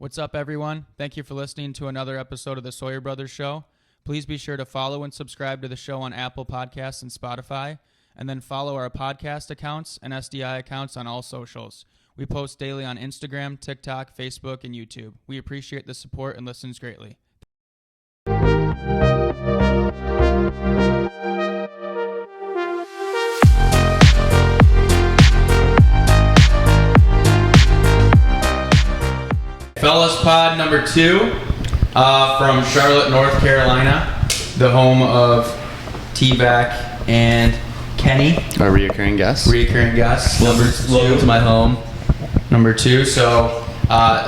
What's up, everyone? Thank you for listening to another episode of the Sawyer Brothers Show. Please be sure to follow and subscribe to the show on Apple Podcasts and Spotify, and then follow our podcast accounts and SDI accounts on all socials. We post daily on Instagram, TikTok, Facebook, and YouTube. We appreciate the support and listens greatly. Fellas Pod number 2 from Charlotte, North Carolina, the home of T-Vac and Kenny. Our reoccurring guest. Welcome to my home. Number 2. So,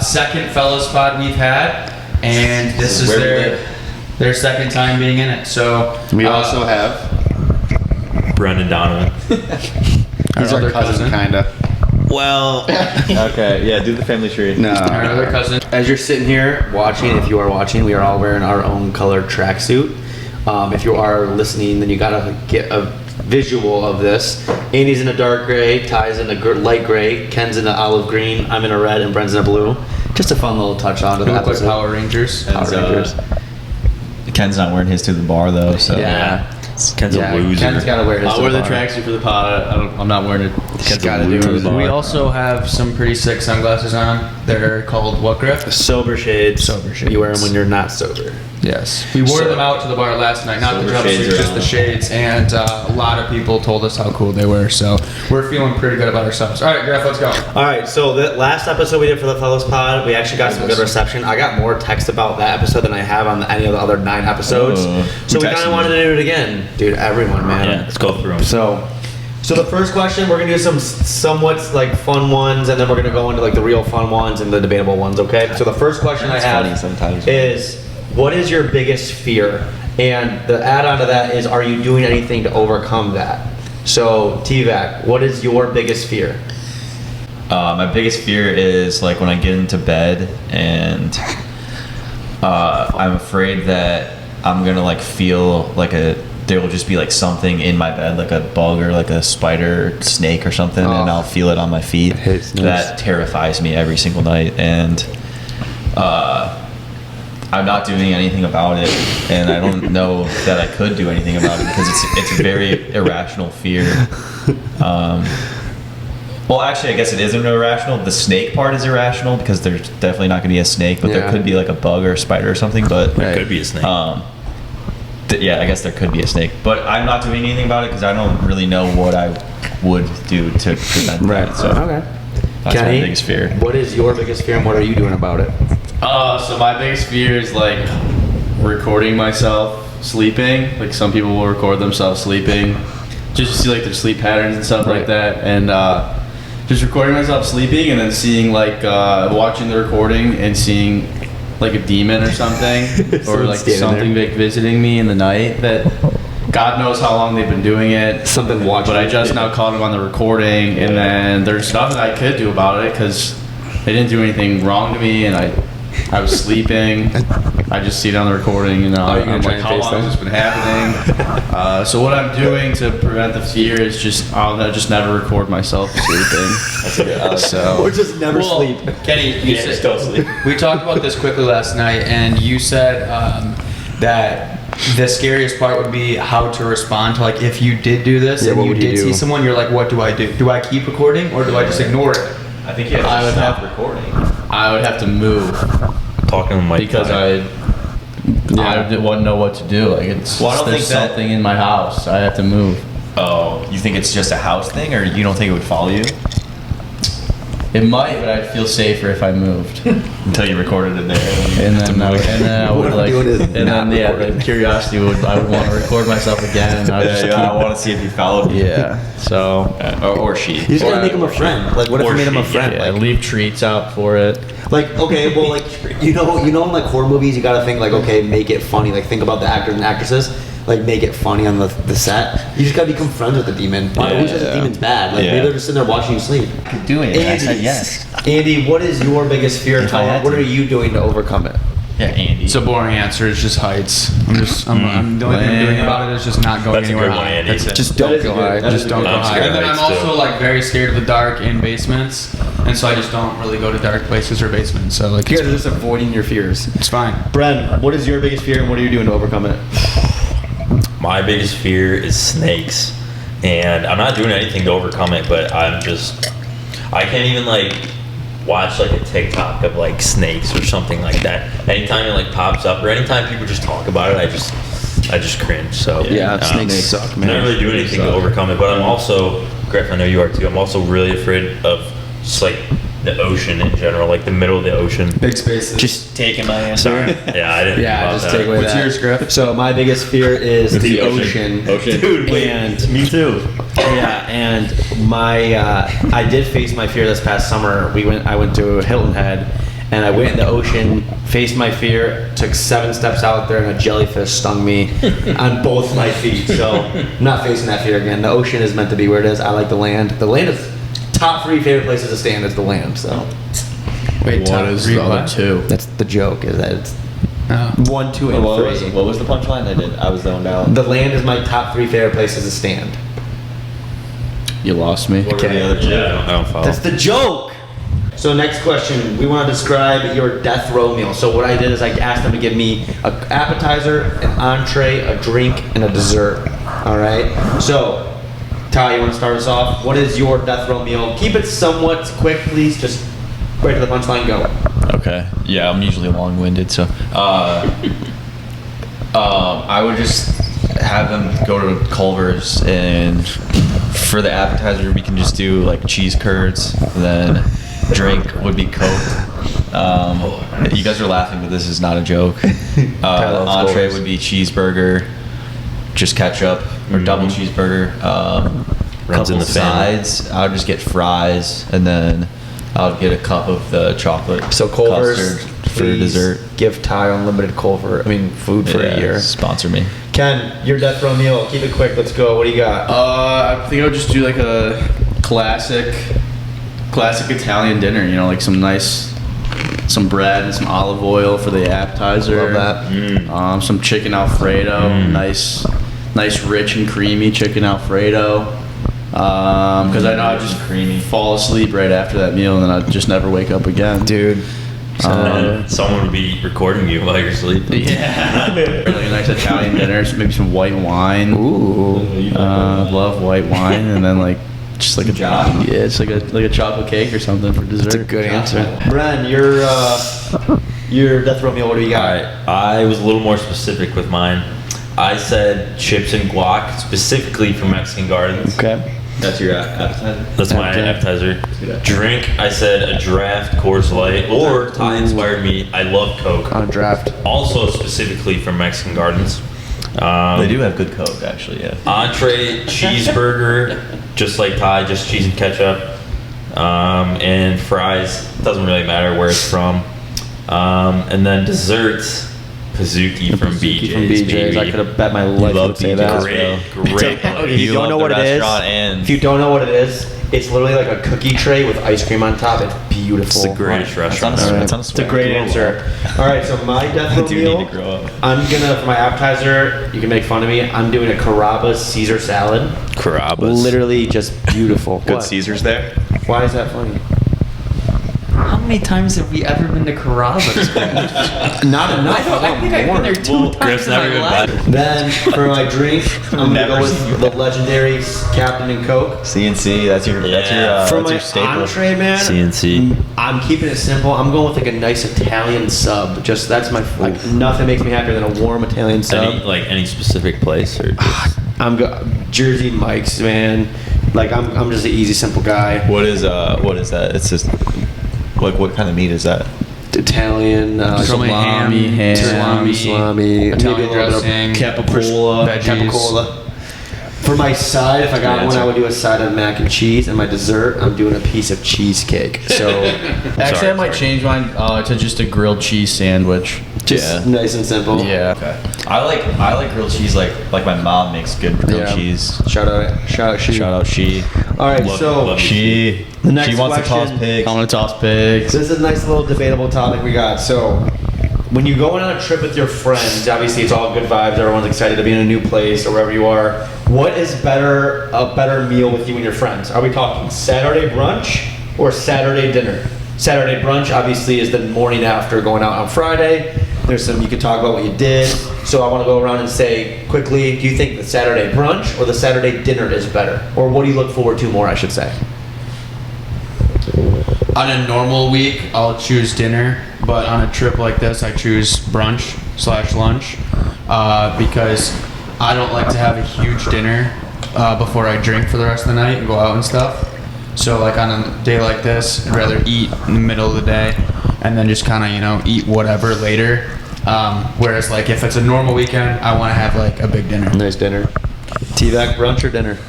second Fellas Pod we've had, and this is their second time being in it. So we also have Bren and Donovan. He's our cousin, kinda. Well, okay, yeah, do the family tree. No, our other cousin. As you're sitting here watching, if you are watching, we are all wearing our own colored tracksuit. If you are listening, then you gotta get a visual of this. Andy's in a dark gray, Ty's in a light gray, Ken's in an olive green, I'm in a red, and Bren's in a blue. Just a fun little touch on to the episode. Power Rangers. Ken's not wearing his to the bar though, so yeah. Ken's a loser. Ken's gotta wear his. I'll wear the tracksuit for the pod. I'm not wearing it. Ken's gotta do it. We also have some pretty sick sunglasses on. They're called what, Griff? Sober shades. Sober shades. You wear them when you're not sober. Yes. We wore them out to the bar last night. Not the jumpsuits, just the shades. And a lot of people told us how cool they were. So we're feeling pretty good about ourselves. All right, Griff, let's go. All right, so the last episode we did for the Fellas Pod, we actually got some good reception. I got more text about that episode than I have on any of the other 9 episodes. So we kind of wanted to do it again. Dude, everyone, man. Yeah, let's go through them. So the first question, we're going to do some somewhat like fun ones, and then we're going to go into like the real fun ones and the debatable ones, okay? So the first question I have is, what is your biggest fear? And the add-on to that is, are you doing anything to overcome that? So, T-Vac, what is your biggest fear? My biggest fear is like when I get into bed and I'm afraid that I'm gonna like feel like there will just be like something in my bed, like a bug or like a spider, snake or something, and I'll feel it on my feet. That terrifies me every single night, and I'm not doing anything about it, and I don't know that I could do anything about it because it's a very irrational fear. Well, actually, I guess it isn't irrational. The snake part is irrational because there's definitely not going to be a snake, but there could be like a bug or a spider or something. But there could be a snake. Yeah, I guess there could be a snake, but I'm not doing anything about it because I don't really know what I would do to prevent that. So that's Kenny, my biggest fear. What is your biggest fear, and what are you doing about it? So my biggest fear is like recording myself sleeping. Like some people will record themselves sleeping, just to see like their sleep patterns and stuff like that. And just recording myself sleeping and then seeing like watching the recording and seeing like a demon or something, or like something like visiting me in the night that God knows how long they've been doing it. Something watching. But I just now caught them on the recording, and then there's nothing I could do about it because they didn't do anything wrong to me, and I was sleeping. I just see it on the recording, and I'm like, how long has this been happening? So what I'm doing to prevent the fear is I'll just never record myself sleeping. Or just never sleep. Kenny, you said, don't sleep. We talked about this quickly last night, and you said that the scariest part would be how to respond to, like, if you did do this and you did see someone, you're like, what do I do? Do I keep recording or do I just ignore it? I think you have to stop recording. I would have to move. Talking to Mike because I wouldn't know what to do. Like there's something in my house. I have to move. Oh, you think it's just a house thing, or you don't think it would follow you? It might, but I'd feel safer if I moved. Until you recorded it there. And then I would like, the curiosity I would want to record myself again. And I want to see if he followed me. Yeah. So or she. You just gotta make him a friend. Like, what if you made him a friend? Yeah, leave treats out for it. Like, okay, well, like, you know, in like horror movies, you gotta think like, okay, make it funny. Like, think about the actors and actresses. Like, make it funny on the set. You just gotta become friends with the demon. Who says the demon's bad? Like, maybe they're just sitting there watching you sleep. I could do it. Andy, I said yes. Andy, what is your biggest fear? What are you doing to overcome it? Yeah, Andy. It's a boring answer. It's just heights. I'm the only thing I'm doing about it is just not going That's a anywhere good one, high. Andy. That's it. Just don't go high. Just don't go I'm high. scared And of then I'm heights, also too. like very scared of the dark in basements, and so I just don't really go to dark places or basements. So like You guys are just avoiding your fears. it's fine. Bren, what is your biggest fear and what are you doing to overcome it? My biggest fear is snakes, and I'm not doing anything to overcome it, but I can't even like watch like a TikTok of like snakes or something like that. Anytime it like pops up or anytime people just talk about it, I just cringe. So Yeah, snakes suck, man. I'm not really doing anything to overcome it, but I'm also, Griff, I know you are too. I'm also really afraid of just like the ocean in general, like the middle of the ocean. Big spaces. Just taking my answer. Sorry. Yeah, I didn't. Yeah, think about just that. take away What's that. yours, Griff? So my biggest fear is the ocean. ocean. Dude, wait. And Me too. yeah, and my I did face my fear this past summer. I went to Hilton Head, and I went in the ocean, faced my fear, took 7 steps out there, and a jellyfish stung me on both my feet. So I'm not facing that fear again. The ocean is meant to be where it is. I like the land. The land is top 3 favorite places to stand is the land. So Wait, What is the other two? that's the joke. Is that it's Oh. 1, 2, and 3. What was the punchline? I was zoned out. The land is my top 3 favorite places to stand. You lost me. What are the other two? Yeah, I don't follow. That's the joke. So next question, we want to describe your death row meal. So what I did is I asked them to give me an appetizer, an entree, a drink, and a dessert. All right. So, Ty, you want to start us off? What is your death row meal? Keep it somewhat quick, please. Just right to the punchline. Go. Okay. Yeah, I'm usually long-winded, so I would just have them go to Culver's, and for the appetizer we can just do like cheese curds. Then drink would be Coke. You guys are laughing, but this is not a joke. loves Entree Culver's. would be cheeseburger, just ketchup or double cheeseburger. Runs in Couple the family. sides, I would just get fries, and then I would get a cup of the chocolate So Culver's, custard for please dessert. give Ty unlimited food for a year. Sponsor me. Ken, your death row meal. Keep it quick. Let's go. What do you got? I think I would just do like a classic Italian dinner. You know, like some bread and some olive oil for the appetizer. Love that. Some chicken Alfredo. Nice, rich and creamy chicken Alfredo. Because I know I just fall asleep right after that meal and then I just never wake up again. Dude. And someone would be recording you while you're sleeping. Yeah. Really nice Italian dinner. Maybe some white wine. Ooh. Love white wine, and then like just like a Job. Yeah, it's like a chocolate cake or something for dessert. That's a good answer. Bren, your death row meal, what do you All got? right, I was a little more specific with mine. I said chips and guac, specifically from Mexican Gardens. Okay. That's your appetizer? That's my appetizer. Drink, I said a draft Coors Light, or Ty inspired me. I love Coke. On a draft. Also specifically from Mexican Gardens. They do have good Coke, actually, yeah. Entree, cheeseburger, just like Ty, just cheese and ketchup. And fries, doesn't really matter where it's from. And then desserts, Pizookie from BJ's, baby. I could have bet my life you would say that. Great. Okay, if you You don't love know the what it is, restaurant and- if you don't know what it is, it's literally like a cookie tray with ice cream on top. It's beautiful. It's the greatest restaurant. All right. It's on a It's a great answer. All right, so my death row I do meal. need to grow up. I'm gonna, for my appetizer, you can make fun of me. I'm doing a Carrabba's Caesar salad. Carrabba's. Literally just beautiful. Good What? Caesars there. Why is that funny? How many times have we ever been to Carrabba's? Not enough. I think I've been there 2 times Griff's in never my been life. back. Then for my drink, I'm gonna Never go with seen the legendary Captain and Coke. CNC, that's your For that's my your staple. entree, man, CNC. I'm keeping it simple. I'm going with like a nice Italian sub. Just that's my like nothing makes me happier than a warm Italian sub. Any specific place or just Jersey Mike's, man. Like I'm just an easy, simple guy. What is that? It's just like what kind of meat is that? Italian, Probably salami, ham, salami, Italian maybe a little bit dressing, of capicola, veggies. capicola. For my side, if I got Good one, I answer. would do a side of mac and cheese, and my dessert, I'm doing a piece of cheesecake. So Actually, I might change mine to just a grilled cheese sandwich. just nice and simple. Yeah. Okay. I like grilled cheese like my mom makes good grilled Yeah. cheese. Shout out, she. Shout out she. All right, Love so it. She. The next she wants to question- toss pigs. I want to toss pigs. this is a nice little debatable topic we got. So, when you're going on a trip with your friends, obviously it's all good vibes. Everyone's excited to be in a new place or wherever you are. What is a better meal with you and your friends? Are we talking Saturday brunch or Saturday dinner? Saturday brunch obviously is the morning after going out on Friday. There's some, you can talk about what you did. So I want to go around and say quickly, do you think the Saturday brunch or the Saturday dinner is better? Or what do you look forward to more, I should say? On a normal week, I'll choose dinner, but on a trip like this, I choose brunch/lunch because I don't like to have a huge dinner before I drink for the rest of the night and go out and stuff. So like on a day like this, I'd rather eat in the middle of the day and then just kind of, eat whatever later. Whereas like if it's a normal weekend, I want to have like a big dinner. Nice dinner. T-Vac, brunch or dinner?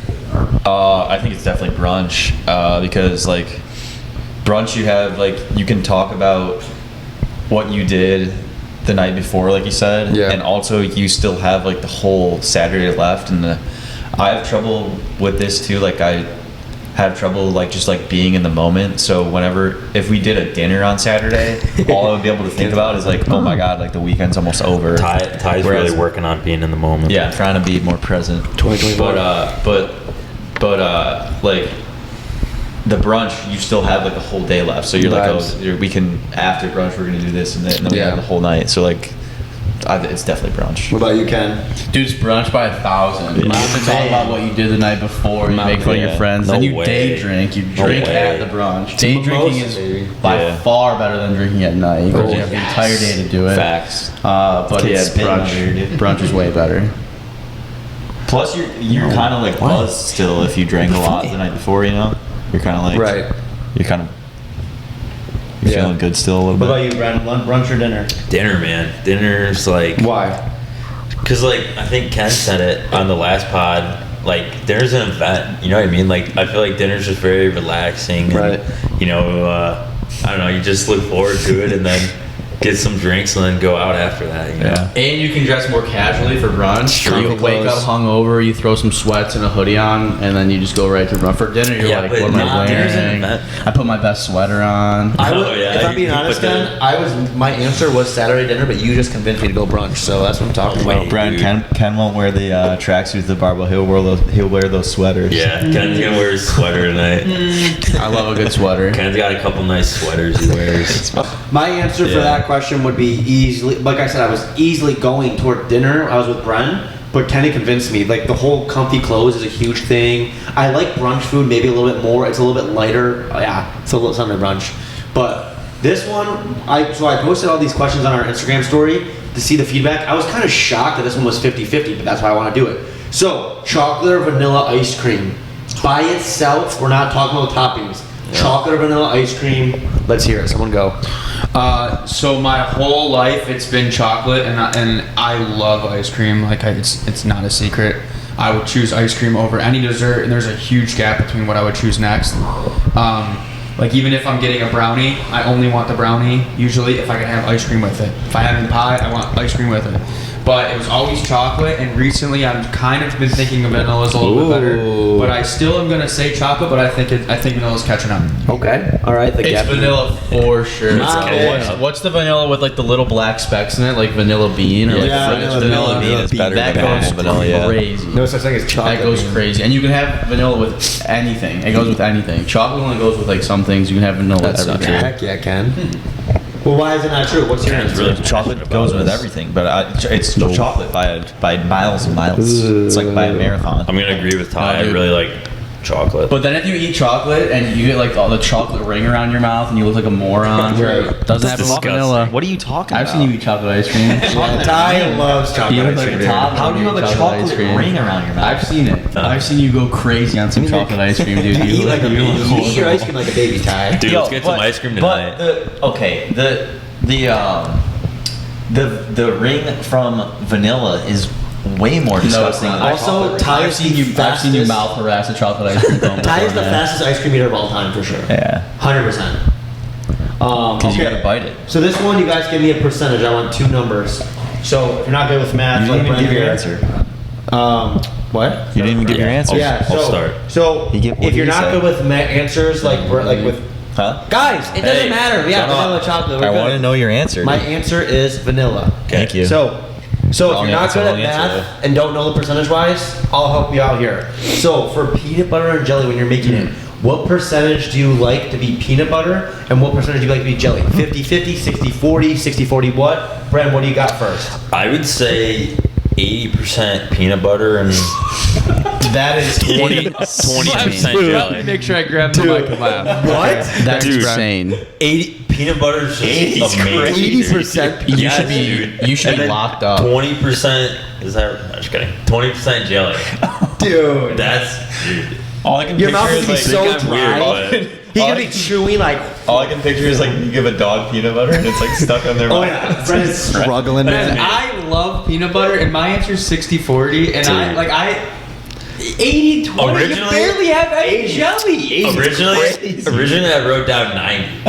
I think it's definitely brunch because like brunch you can talk about what you did the night before, like you said, and also you still have like the whole Saturday left. And I have trouble with this too. Like I have trouble like just like being in the moment. So if we did a dinner on Saturday, all I would be able to think about is like, oh my god, like the weekend's almost over. Ty's really working on being in the moment. Yeah, trying to be more present. 2021. But like the brunch, you still have like a whole day left. So you're like, we can after brunch we're gonna do this and then we have the whole night. So like, it's definitely brunch. What about you, Ken? Dude, it's brunch by 1,000. It's all about what you did the night before. You make fun of your friends. Then you day drink. You drink at the brunch. Day drinking is by far better than drinking at night because you have the entire day to do it. Facts. But yeah, brunch is way better. Plus, you're kind of like buzzed still if you drank a lot the night before. You're kind of like You're kind of feeling good still a little bit. What about you, Bren? Brunch or dinner? Dinner, man. Dinner's like... Why? Because, like, I think Ken said it on the last pod, like, dinner's an event, you know what I mean? Like, I feel like dinner's just very relaxing. Right. And, I don't know, you just look forward to it and then get some drinks and then go out after that, you know? And you can dress more casually for brunch. True. You wake up hungover, you throw some sweats and a hoodie on, and then you just go right to brunch. For dinner, you're like, what am I wearing? I put my best sweater on. If I'm being honest, Ken, my answer was Saturday dinner, but you just convinced me to go brunch, so that's what I'm talking about. Bren, Ken won't wear the tracksuits at the bar, but he'll wear those sweaters. Yeah, Ken's gonna wear his sweater tonight. I love a good sweater. Ken's got a couple nice sweaters he wears. My answer for that question would be easily, like I said, I was easily going toward dinner. I was with Bren, but Kenny convinced me. Like the whole comfy clothes is a huge thing. I like brunch food maybe a little bit more. It's a little bit lighter. It's a little Sunday brunch. But this one, I posted all these questions on our Instagram story to see the feedback. I was kind of shocked that this one was 50-50, but that's why I want to do it. So, chocolate or vanilla ice cream. By itself, we're not talking about toppings. Chocolate or vanilla ice cream. Let's hear it. Someone go. So my whole life it's been chocolate, and I love ice cream. Like it's not a secret. I would choose ice cream over any dessert, and there's a huge gap between what I would choose next. Like even if I'm getting a brownie, I only want the brownie usually if I can have ice cream with it. If I have a pie, I want ice cream with it. But it was always chocolate, and recently I've kind of been thinking vanilla is a little bit better. But I still am gonna say chocolate, but I think vanilla's catching up. Okay. All right. It's vanilla for sure. What's the vanilla with like the little black specks in it, like vanilla bean or vanilla bean is better that than goes vanilla. Crazy. No such thing as chocolate. That goes crazy, and you can have vanilla with anything. It goes with anything. Chocolate only goes with like some things. You can have vanilla with everything. Heck yeah, Ken. Well, why is it not true? What's your answer? Really, chocolate goes with everything, but it's chocolate by miles and miles. It's like by a marathon. I'm gonna agree with Ty. I really like chocolate. But then if you eat chocolate and you get like all the chocolate ring around your mouth and you look like a moron, doesn't happen with vanilla. What are you talking about? I've seen you eat chocolate ice cream. Ty loves chocolate You look ice like cream. a toddler. How do you have a chocolate ring around your mouth? I've seen it. I've seen you go crazy on some chocolate ice cream, dude. You eat like a baby. look You eat your ice cream like a baby, Ty. Dude, let's get some ice cream tonight. The ring from vanilla is way more disgusting. No, also, Ty I've seen you mouth harass a chocolate ice cream cone. Ty is the fastest ice cream eater of all time for sure. Yeah. 100%. Because you gotta bite it. So this one, you guys give me a percentage. I want two numbers. So if you're not good with math, You didn't like even give your Bren answer. What? You didn't even give your answer. Yeah. I'll start. So What if did you're he not say? good with answers, like with Huh? Guys, it doesn't Hey, matter. Yeah, shut up. vanilla chocolate. We're I good. want to know your answer. My dude. answer is vanilla. Thank you. So if Wrong you're not answer, good at wrong answer. math and don't know the percentage wise, I'll help you out here. So for peanut butter and jelly, when you're making it, what percentage do you like to be peanut butter and what percentage do you like to be jelly? 50-50, 60-40, 60-40 what? Bren, what do you got first? I would say 80% peanut butter and That is 20% jelly. Make sure I grab the mic and laugh. What? That's Dude. insane. 80 peanut butter is just amazing. 80%. You Yes, should be dude. you should And be then locked up. 20% is that? I'm just kidding. 20% jelly. Dude. That's All I can Your picture mouth is would be like so I'm weird, dry. but He's gonna be chewing like. all I can picture is like you give a dog peanut butter and it's like stuck on their Oh mouth. yeah, Bren's struggling. Man, Man. I love peanut butter, and my answer is 60-40, and I Dude. like I 80-20. You Originally- barely have any jelly. originally I wrote down 90.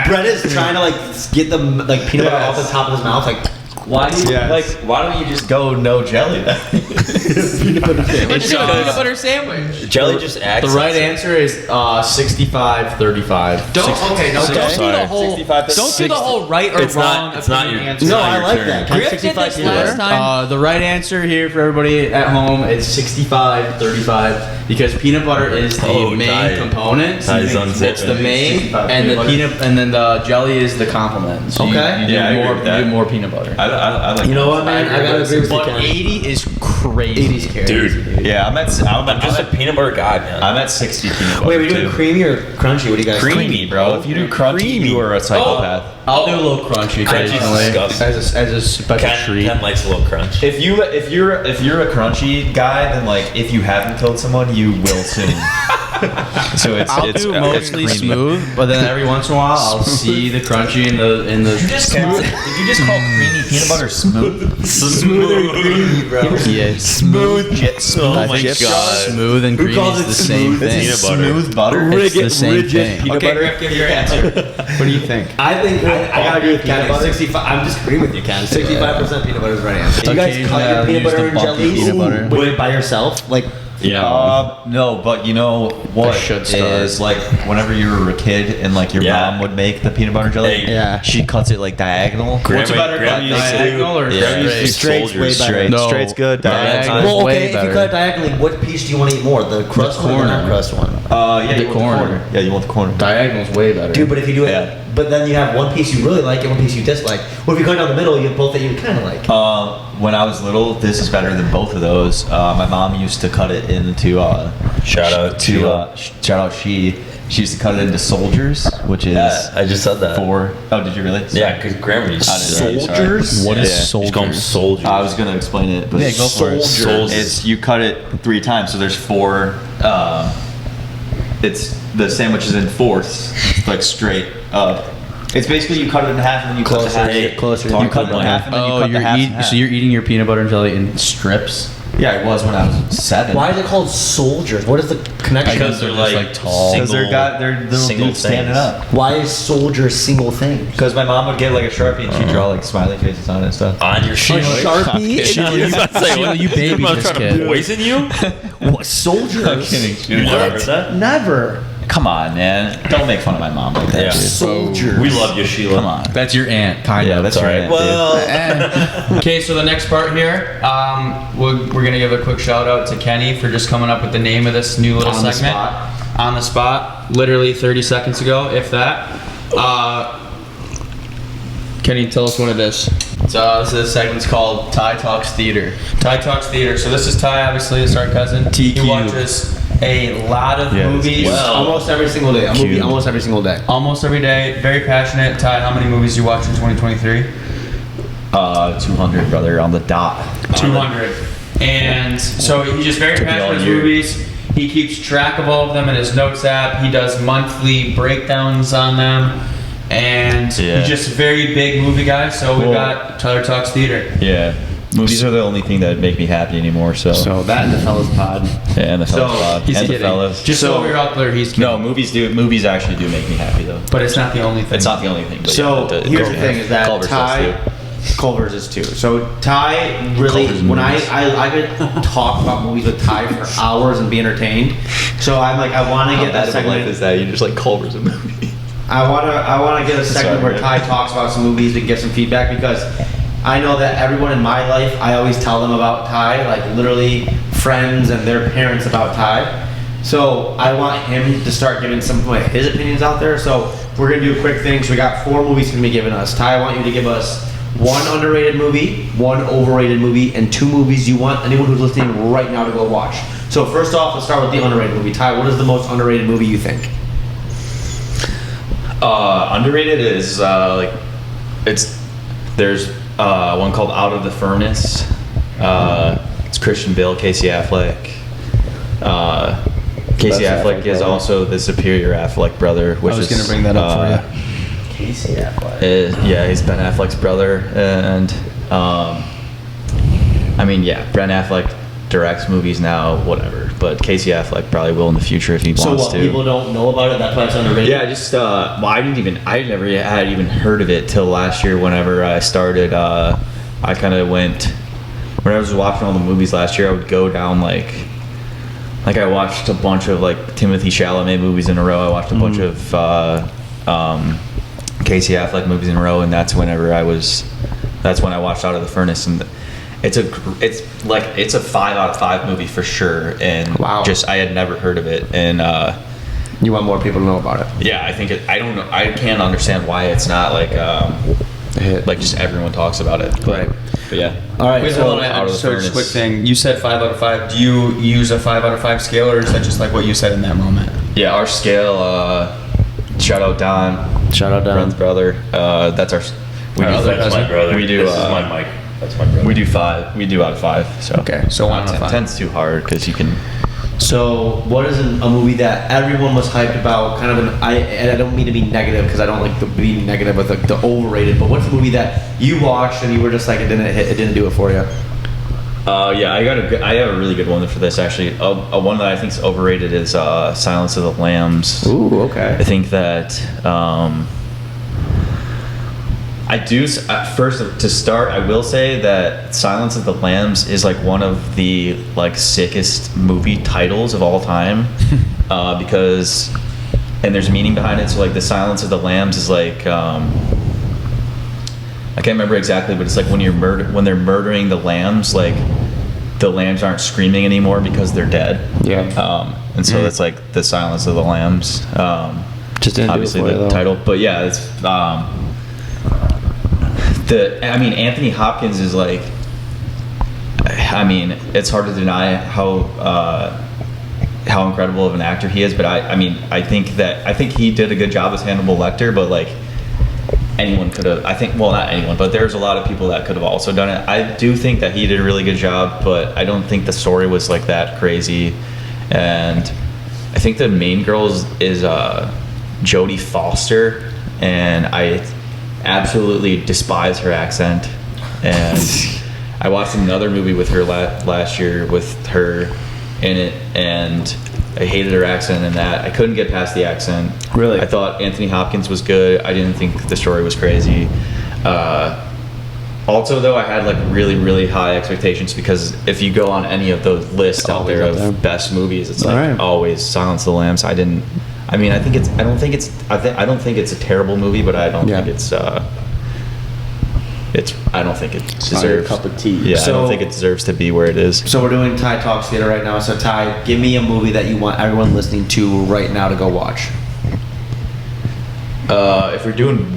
Brett is trying to like get the like peanut butter off the top of his mouth, like. Why do you Yes. like? Why don't you just go no jelly then? Let's do a peanut butter sandwich. Jelly just acts. The right answer is 65-35. Don't do the Sorry. whole 65 to don't do the whole right or It's wrong. not- it's not opinion your- answer. No, not I your like turn. that. Griff did 65 this peanut last butter. time. The right answer here for everybody at home is 65-35 because peanut butter is the Oh, main Ty. component. Ty's It's the unzipping. main, 65 and the peanut butter. and then the jelly is the complement. So Okay. you do Yeah, I agree more. with You that. do more peanut butter. I like. You know what, man? I gotta agree with you. But Ken. 80 is crazy. 80's crazy. Dude, Yeah, I'm just a peanut butter guy, man. I'm at 60 peanut butter. Wait, are we doing too. creamy or crunchy? What do you guys think? Creamy, bro. If you do crunchy, you are a psychopath. I'll do a little crunchy Crunchy's occasionally disgusting. as a special treat. Ken likes a little crunch. If you're a crunchy guy, then like if you haven't killed someone, you will soon. So I'll do mostly creamy. smooth, but then every once in a while I'll see the crunchy in the. Did you just call creamy peanut butter smooth? Smooth or creamy, bro? Yes. Smooth jet. Oh I my think god. smooth and creamy calls is it the same smooth? thing. Peanut butter. Smooth butter. It's the same thing. peanut Okay, butter. Griff, give your answer. What do you think? I think I gotta agree with Ken. Peanut butter? 65. I'm just agreeing with you, Ken. 65% peanut butter is the right answer. You guys Occasionally cut your I'll peanut use butter the and bumpy jellies peanut butter. when you're by yourself, like. Yeah. No, but you know what should start. is like whenever you were a kid and like your Yeah. mom would make the peanut butter jelly. Hey. Yeah. She cuts it like diagonal. What's better, diagonal or Yeah. straight? Straight's way better. Straight. No. Straight's good. Diagonal. Diagonal. Well, way okay, if you better. cut it diagonally, what piece do you want to eat more? The crust one or the corner. non-crust one? Yeah, The you want corner. the corner. Yeah, you want the corner. Diagonal's way better. Dude, but if you do it, Yeah. but then you have one piece you really like and one piece you dislike. Well, if you cut down the middle, you have both that you kind of like. When I was little, this is better than both of those. My mom used to cut it into Shout out to. shout out she used to cut it into soldiers, which is Yeah, I just said that. four. Oh, did you really? Yeah, because grammar used to say Soldiers? What is Yeah. Just call them soldiers? soldiers. I was gonna explain it, but Yeah, go for it. Soldiers. It's you cut it 3 times, so there's 4. It's the sandwich is in fourths, like straight up. It's basically you cut it in half and then you cut the half. Closer. You cut it in half and then you Oh, cut the half. in half. so you're eating your peanut butter and jelly in strips? Yeah, it was when I was 7. Why is it called soldiers? What is the connection? Because they're just, like, like, tall. Because they're little single dudes standing things. up. Why is soldier single thing? Because my mom would get like a Sharpie and she'd draw like smiley faces on it and stuff. On your sheet. Sharpie? Sheila, you, Sheila, you baby I'm this trying kid. to poison you? What, soldiers? You never heard that? Never. Come on, man. Don't make fun of my mom like that. Yeah. dude. Soldiers. We love you, Sheila. Come on. That's your aunt, kind Yeah, of. that's All right. right. Well, Okay, so the next part here, we're gonna give a quick shout out to Kenny for just coming up with the name of this new little On the segment spot. on the spot, literally 30 seconds ago, if that. Kenny, tell us what it is. So this is a segment's called Ty Talks Theater. Ty Talks Theater. So this is Ty, obviously, it's our cousin. He watches a lot of movies. well. Almost every single day. A movie almost every single day. Almost every day. Very passionate. Ty, how many movies do you watch in 2023? 200, brother, on the dot. 200. And so he's just very Took me all passionate with year. movies. He keeps track of all of them in his notes app. He does monthly breakdowns on them. And Yeah. he's just a very big movie guy. So we've got Tyler Talks Theater. Yeah. Movies are the only thing that make me happy anymore, so. that and the fellas pod. Yeah, and the fellas pod. he's And the kidding. fellas. Just so we're out there, he's kidding. No, movies actually do make me happy, though. But it's not the only thing. It's not the only thing. But So yeah, here's the thing: is that Culver Ty, stuff, Culver's is too. So Ty really, when I could talk about movies with Ty for hours and be entertained. So I'm like, I want to get that segment. Is that you just like Culver's a movie? I want to get a segment where Ty talks about some movies and get some feedback, because I know that everyone in my life, I always tell them about Ty, like literally friends and their parents about Ty. So I want him to start giving some of his opinions out there. So we're gonna do a quick thing. So we got 4 movies he's gonna be giving us. Ty, I want you to give us 1 underrated movie, 1 overrated movie, and 2 movies you want anyone who's listening right now to go watch. So first off, let's start with the underrated movie. Ty, what is the most underrated movie you think? Underrated is there's one called Out of the Furnace. It's Christian Bale, Casey Affleck. Casey Affleck is also the superior Affleck brother, which I was is gonna bring that up for you. Casey Affleck. Yeah, he's Ben Affleck's brother, and Bren Affleck directs movies now, whatever. But Casey Affleck probably will in the future if he So wants what, to. people don't know about it? That's why it's underrated? Yeah, just I never had even heard of it till last year. Whenever I started, I kind of went. When I was watching all the movies last year, I would go down like I watched a bunch of like Timothy Chalamet movies in a row. I watched a bunch of Casey Affleck movies in a row, and that's when I watched Out of the Furnace, and it's a 5 out of 5 movie for sure. And Wow. just I had never heard of it, and You want more people to know about it? yeah, I think I don't know. I can't understand why it's not like like just everyone talks about it. But yeah. All right. Wait, so hold on. Out of the So just a quick Furnace. thing. You said 5 out of 5. Do you use a 5 out of 5 scale, or is that just like what you said in that moment? Yeah, our scale. Shout out Don. Shout out Don. Bren's brother. That's our. We do. That's my brother. We do. This is my mic. That's my brother. We do 5. We do out of 5. So Okay, so 1 out of 5. 10's too hard because you can. So, what is a movie that everyone was hyped about? Kind of and I don't mean to be negative, because I don't like to be negative with the overrated. But what's a movie that you watched and you were just like, it didn't do it for you? Yeah, I have a really good one for this actually. One that I think is overrated is Silence of the Lambs. Ooh, okay. I think that I do. First, to start, I will say that Silence of the Lambs is like one of the like sickest movie titles of all time, because, and there's meaning behind it. So like the Silence of the Lambs is like I can't remember exactly, but it's like when they're murdering the lambs, like the lambs aren't screaming anymore because they're dead. Yeah. And so that's like the Silence of the Lambs. Just didn't obviously do it for you, the though. title, but yeah, it's Anthony Hopkins is like, it's hard to deny how incredible of an actor he is, but I think he did a good job as Hannibal Lecter, but like anyone could have, not anyone, but there's a lot of people that could have also done it. I do think that he did a really good job, but I don't think the story was like that crazy. And I think the main girl is Jodie Foster, and I absolutely despise her accent. And I watched another movie with her last year with her in it, and I hated her accent in that. I couldn't get past the accent. Really? I thought Anthony Hopkins was good. I didn't think the story was crazy. Also, though, I had like really, really high expectations, because if you go on any of those lists out there of best movies, it's like always Silence of the Lambs. I don't think it's a terrible movie, but I don't think I don't think it deserves cup of tea. Yeah, So- I don't think it deserves to be where it is. So we're doing Ty Talks Theater right now. So Ty, give me a movie that you want everyone listening to right now to go watch. If we're doing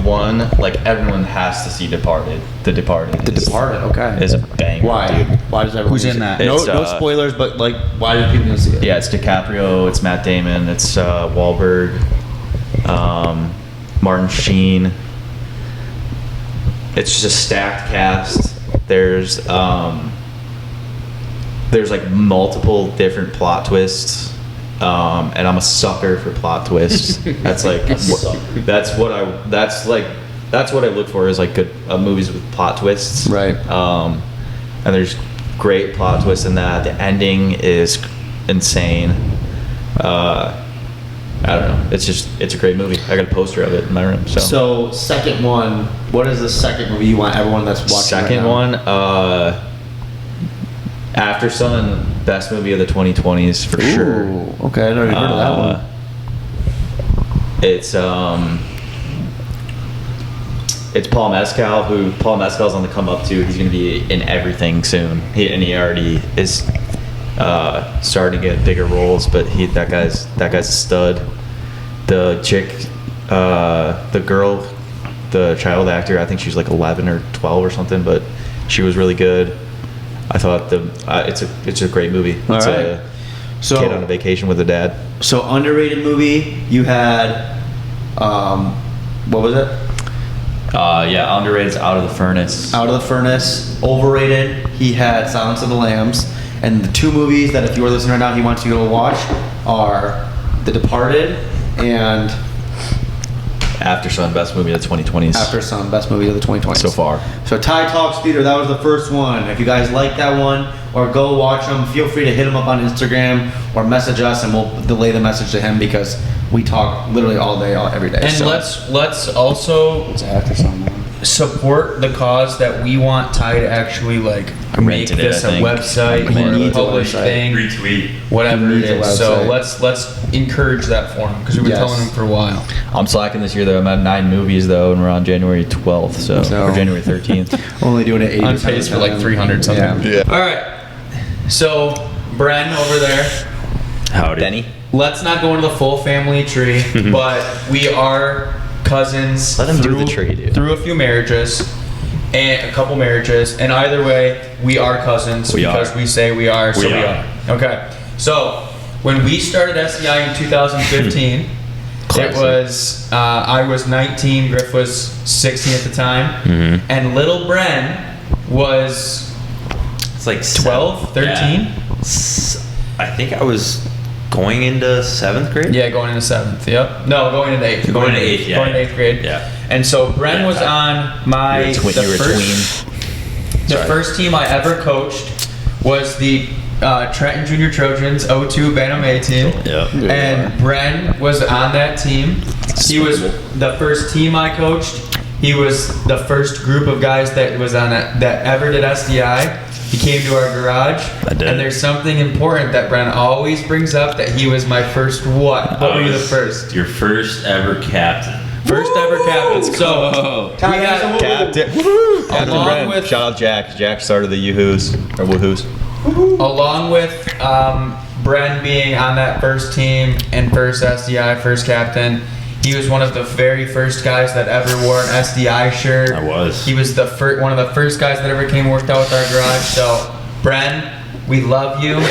one, like everyone has to see Departed. The Departed. Okay. Is a banger. Why? Dude. Why does everyone? Who's in see it? that? No, It's, no spoilers, but like, why do people need to see it? Yeah, it's DiCaprio, it's Matt Damon, it's Wahlberg, Martin Sheen. It's just a stacked cast. There's like multiple different plot twists, and I'm a sucker for plot twists. That's what I look for, is like good movies with plot twists. Right. And there's great plot twists in that. The ending is insane. I I don't know. It's a great movie. I got a poster of it in my room. So second one, what is the second movie you want everyone that's watching second right now? one, After Sun, best movie of the 2020s for sure. Okay, I never heard of that one. It's Paul Mescal. Paul Mescal's on the come up too. He's going to be in everything soon. He already is starting to get bigger roles. But that guy's a stud. The chick, the girl, the child actor. I think she was like 11 or 12 or something. But she was really good. I thought it's a great movie. It's a kid on a vacation with a dad. So underrated movie, you had, what was it? Yeah, underrated's Out of the Furnace. Out of the Furnace. Overrated, he had Silence of the Lambs. And the two movies that if you are listening right now, he wants you to watch are The Departed and After Sun, best movie of the 2020s. After Sun, best movie of the 2020s. So far. So Ty Talks Theater, that was the first one. If you guys like that one or go watch them, feel free to hit him up on Instagram or message us and we'll delay the message to him because we talk literally all day, every day. And so. let's also support the cause that we want Ty to actually like make rented it, this I a think. website He or a needs a published website. thing, Retweet. whatever He it needs a is. So website. let's encourage that for him because we've been Yes. telling him for a while. I'm slacking this year though. I'm at 9 movies though, and we're on January 12th, so or January 13th. Only doing it 80% On of the pace for like time. 300 something. Yeah. All right. So Bren over there. Howdy. Benny. Let's not go into the full family tree, but we are cousins. Let him do the tree, dude. Through a few marriages, and a couple marriages, and either way, we are cousins because we say we are, so we are. Okay. So when we started SDI in 2015, it was I was 19, Griff was 16 at the time, and little Bren was It's like 12, 13. Yeah. I think I was going into 7th grade. Yeah, going into 7th. Yep. No, going into 8th. Going into 8th, yeah. Going to 8th grade. Yeah. And so Bren was on my You were a tween. The first team I ever coached was the Trenton Junior Trojans 02 Bantam A team. Yeah. And Bren was on that team. He was the first team I coached. He was the first group of guys that was on it that ever did SDI. He came to our garage. I did. And there's something important that Bren always brings up that he was my first what? What were you the first? Your first ever captain. First ever captain. So we had Captain along Bren. with Shout out Jack. Jack started the Yoo-Hoos or Woohoos. along with Bren being on that first team and first SDI, first captain. He was one of the very first guys that ever wore an SDI shirt. I was. He was the one of the first guys that ever came and worked out with our garage. So, Bren, we love you.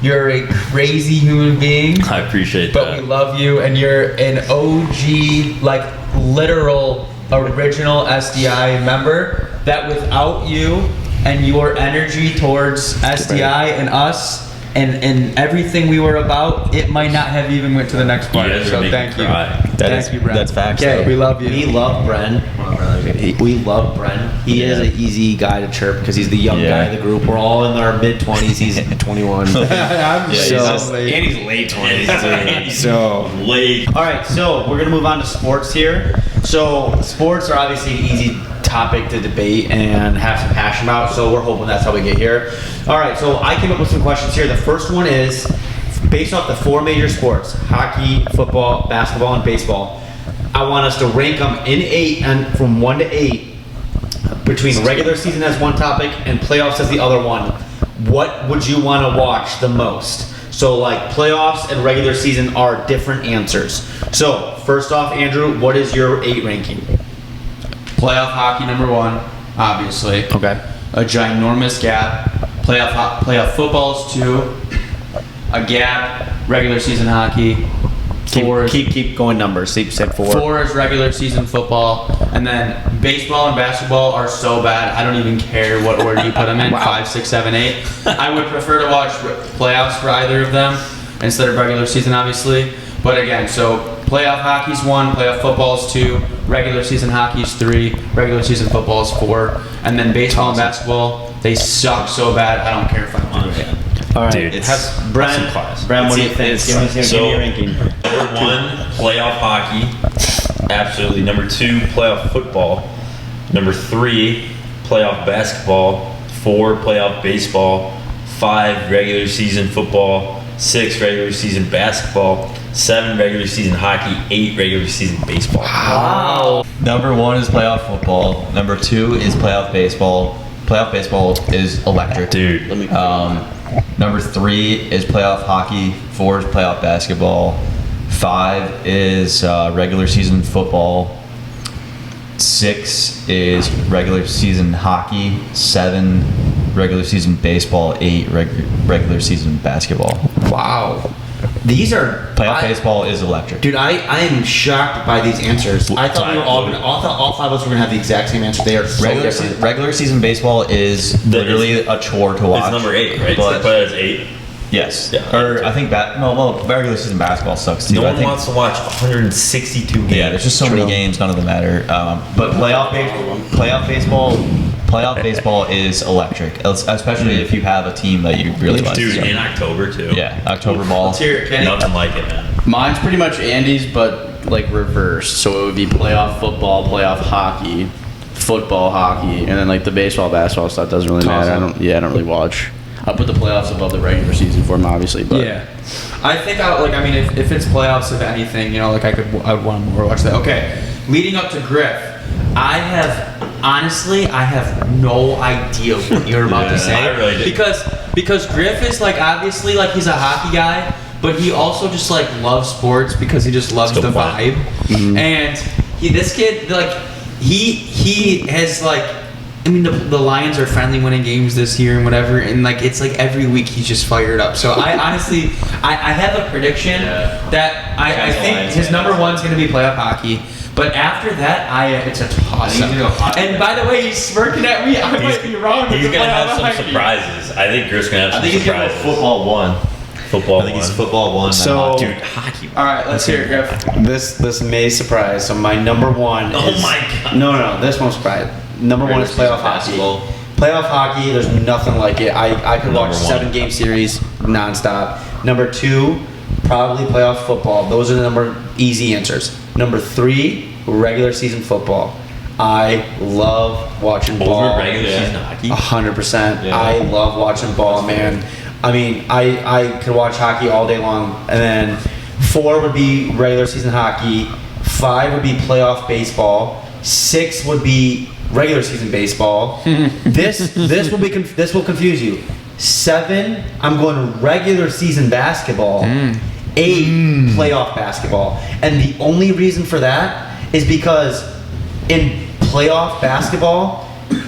You're a crazy human being. I appreciate But that. we love you, and you're an OG, like literal original SDI member. That without you and your energy towards SDI and us and everything we were about, it might not have even went to the next part. You guys are So making thank me you. cry. Thank you, Bren. That's facts. Okay, though. We love you. We love Bren. We love Bren. He is an easy guy to chirp because he's the young guy in the group. We're all in our mid-20s. He's 21. I'm so late. And he's late 20s. So late. all right, so we're gonna move on to sports here. So sports are obviously an easy topic to debate and have some passion about. So we're hoping that's how we get here. All right, so I came up with some questions here. The first one is based off the 4 major sports: hockey, football, basketball, and baseball. I want us to rank them in 8 and from 1 to 8 between regular season as one topic and playoffs as the other one. What would you want to watch the most? So like playoffs and regular season are different answers. So first off, Andrew, what is your 8 ranking? Playoff hockey number 1, obviously. Okay. A ginormous gap. Playoff football's 2. A gap. Regular season hockey. 4 is Keep going numbers. So you said 4. 4 is regular season football, and then baseball and basketball are so bad. I don't even care what order you put them in. 5, 6, 7, 8. I would prefer to watch playoffs for either of them instead of regular season, obviously. But again, so playoff hockey's 1, playoff football's 2, regular season hockey's 3, regular season football's 4, and then baseball and basketball, they suck so bad. I don't care if I'm on it. All right. Dude, Have some Bren, class. Bren, what do you think? Give me So, a ranking. number 1, playoff hockey. Absolutely. Number 2, playoff football. Number 3, playoff basketball. 4, playoff baseball. 5, regular season football. 6, regular season basketball. 7, regular season hockey. 8, regular season baseball. Wow. Number 1 is playoff football. Number 2 is playoff baseball. Playoff baseball is electric. Dude. Number 3 is playoff hockey. 4 is playoff basketball. 5 is regular season football. 6 is regular season hockey. 7 regular season baseball. 8 regular season basketball. Wow. These are Playoff baseball is electric. Dude, I am shocked by these answers. I thought we were all gonna. I thought all 5 of us were gonna have the exact same answer. They are so different. Regular season baseball is literally a chore to watch. It's number 8, right? But But it's 8. yes, Yeah, or I think regular season basketball sucks too. No I one think, wants to watch 162 games. Yeah, there's just so many games, none of them matter. But playoff baseball is electric, especially if you have a team that you really like. Dude, So, in October too. yeah, October ball. Let's hear it, Kenny. Nothing like it, man. Mine's pretty much Andy's, but like reversed. So it would be playoff football, playoff hockey, football, hockey, and then like the baseball, basketball stuff doesn't really matter. I don't really watch. I'll put the playoffs above the regular season for them, obviously. But Yeah, I think if it's playoffs of anything, I would want to more watch that. Okay, leading up to Griff, I have no idea what you're about to say. I really did. because Griff is like obviously like he's a hockey guy, but he also just like loves sports because he just loves That's a the good point. vibe. And this kid like he has like. I mean, the Lions are finally winning games this year and whatever, and like it's like every week he's just fired up. So I honestly, I have a prediction that I think his number 1's going to be playoff hockey. But after that, it's a toss-up. And by the way, he's smirking at me. I might be wrong. He's with the gonna have playoff some hockey. surprises. I think Griff's gonna have some I think he's gonna surprises. go football 1. Football. I think he's one. football 1. So- Dude, hockey. All right, let's hear it, Griff. This may surprise. So my number 1 Oh is. my God. No, this won't surprise. Number 1 is playoff hockey. Playoff hockey, there's nothing like it. I could watch Number 1. 7-game series nonstop. Number 2, probably playoff football. Those are the easy answers. Number 3, regular season football. I love watching ball. Over regular season hockey. 100%. Yeah. I love watching ball, man. I mean, I could watch hockey all day long. And then 4 would be regular season hockey. 5 would be playoff baseball. 6 would be regular season baseball. this will confuse you. 7, I'm going regular season basketball. 8, playoff basketball. And the only reason for that is because in playoff basketball,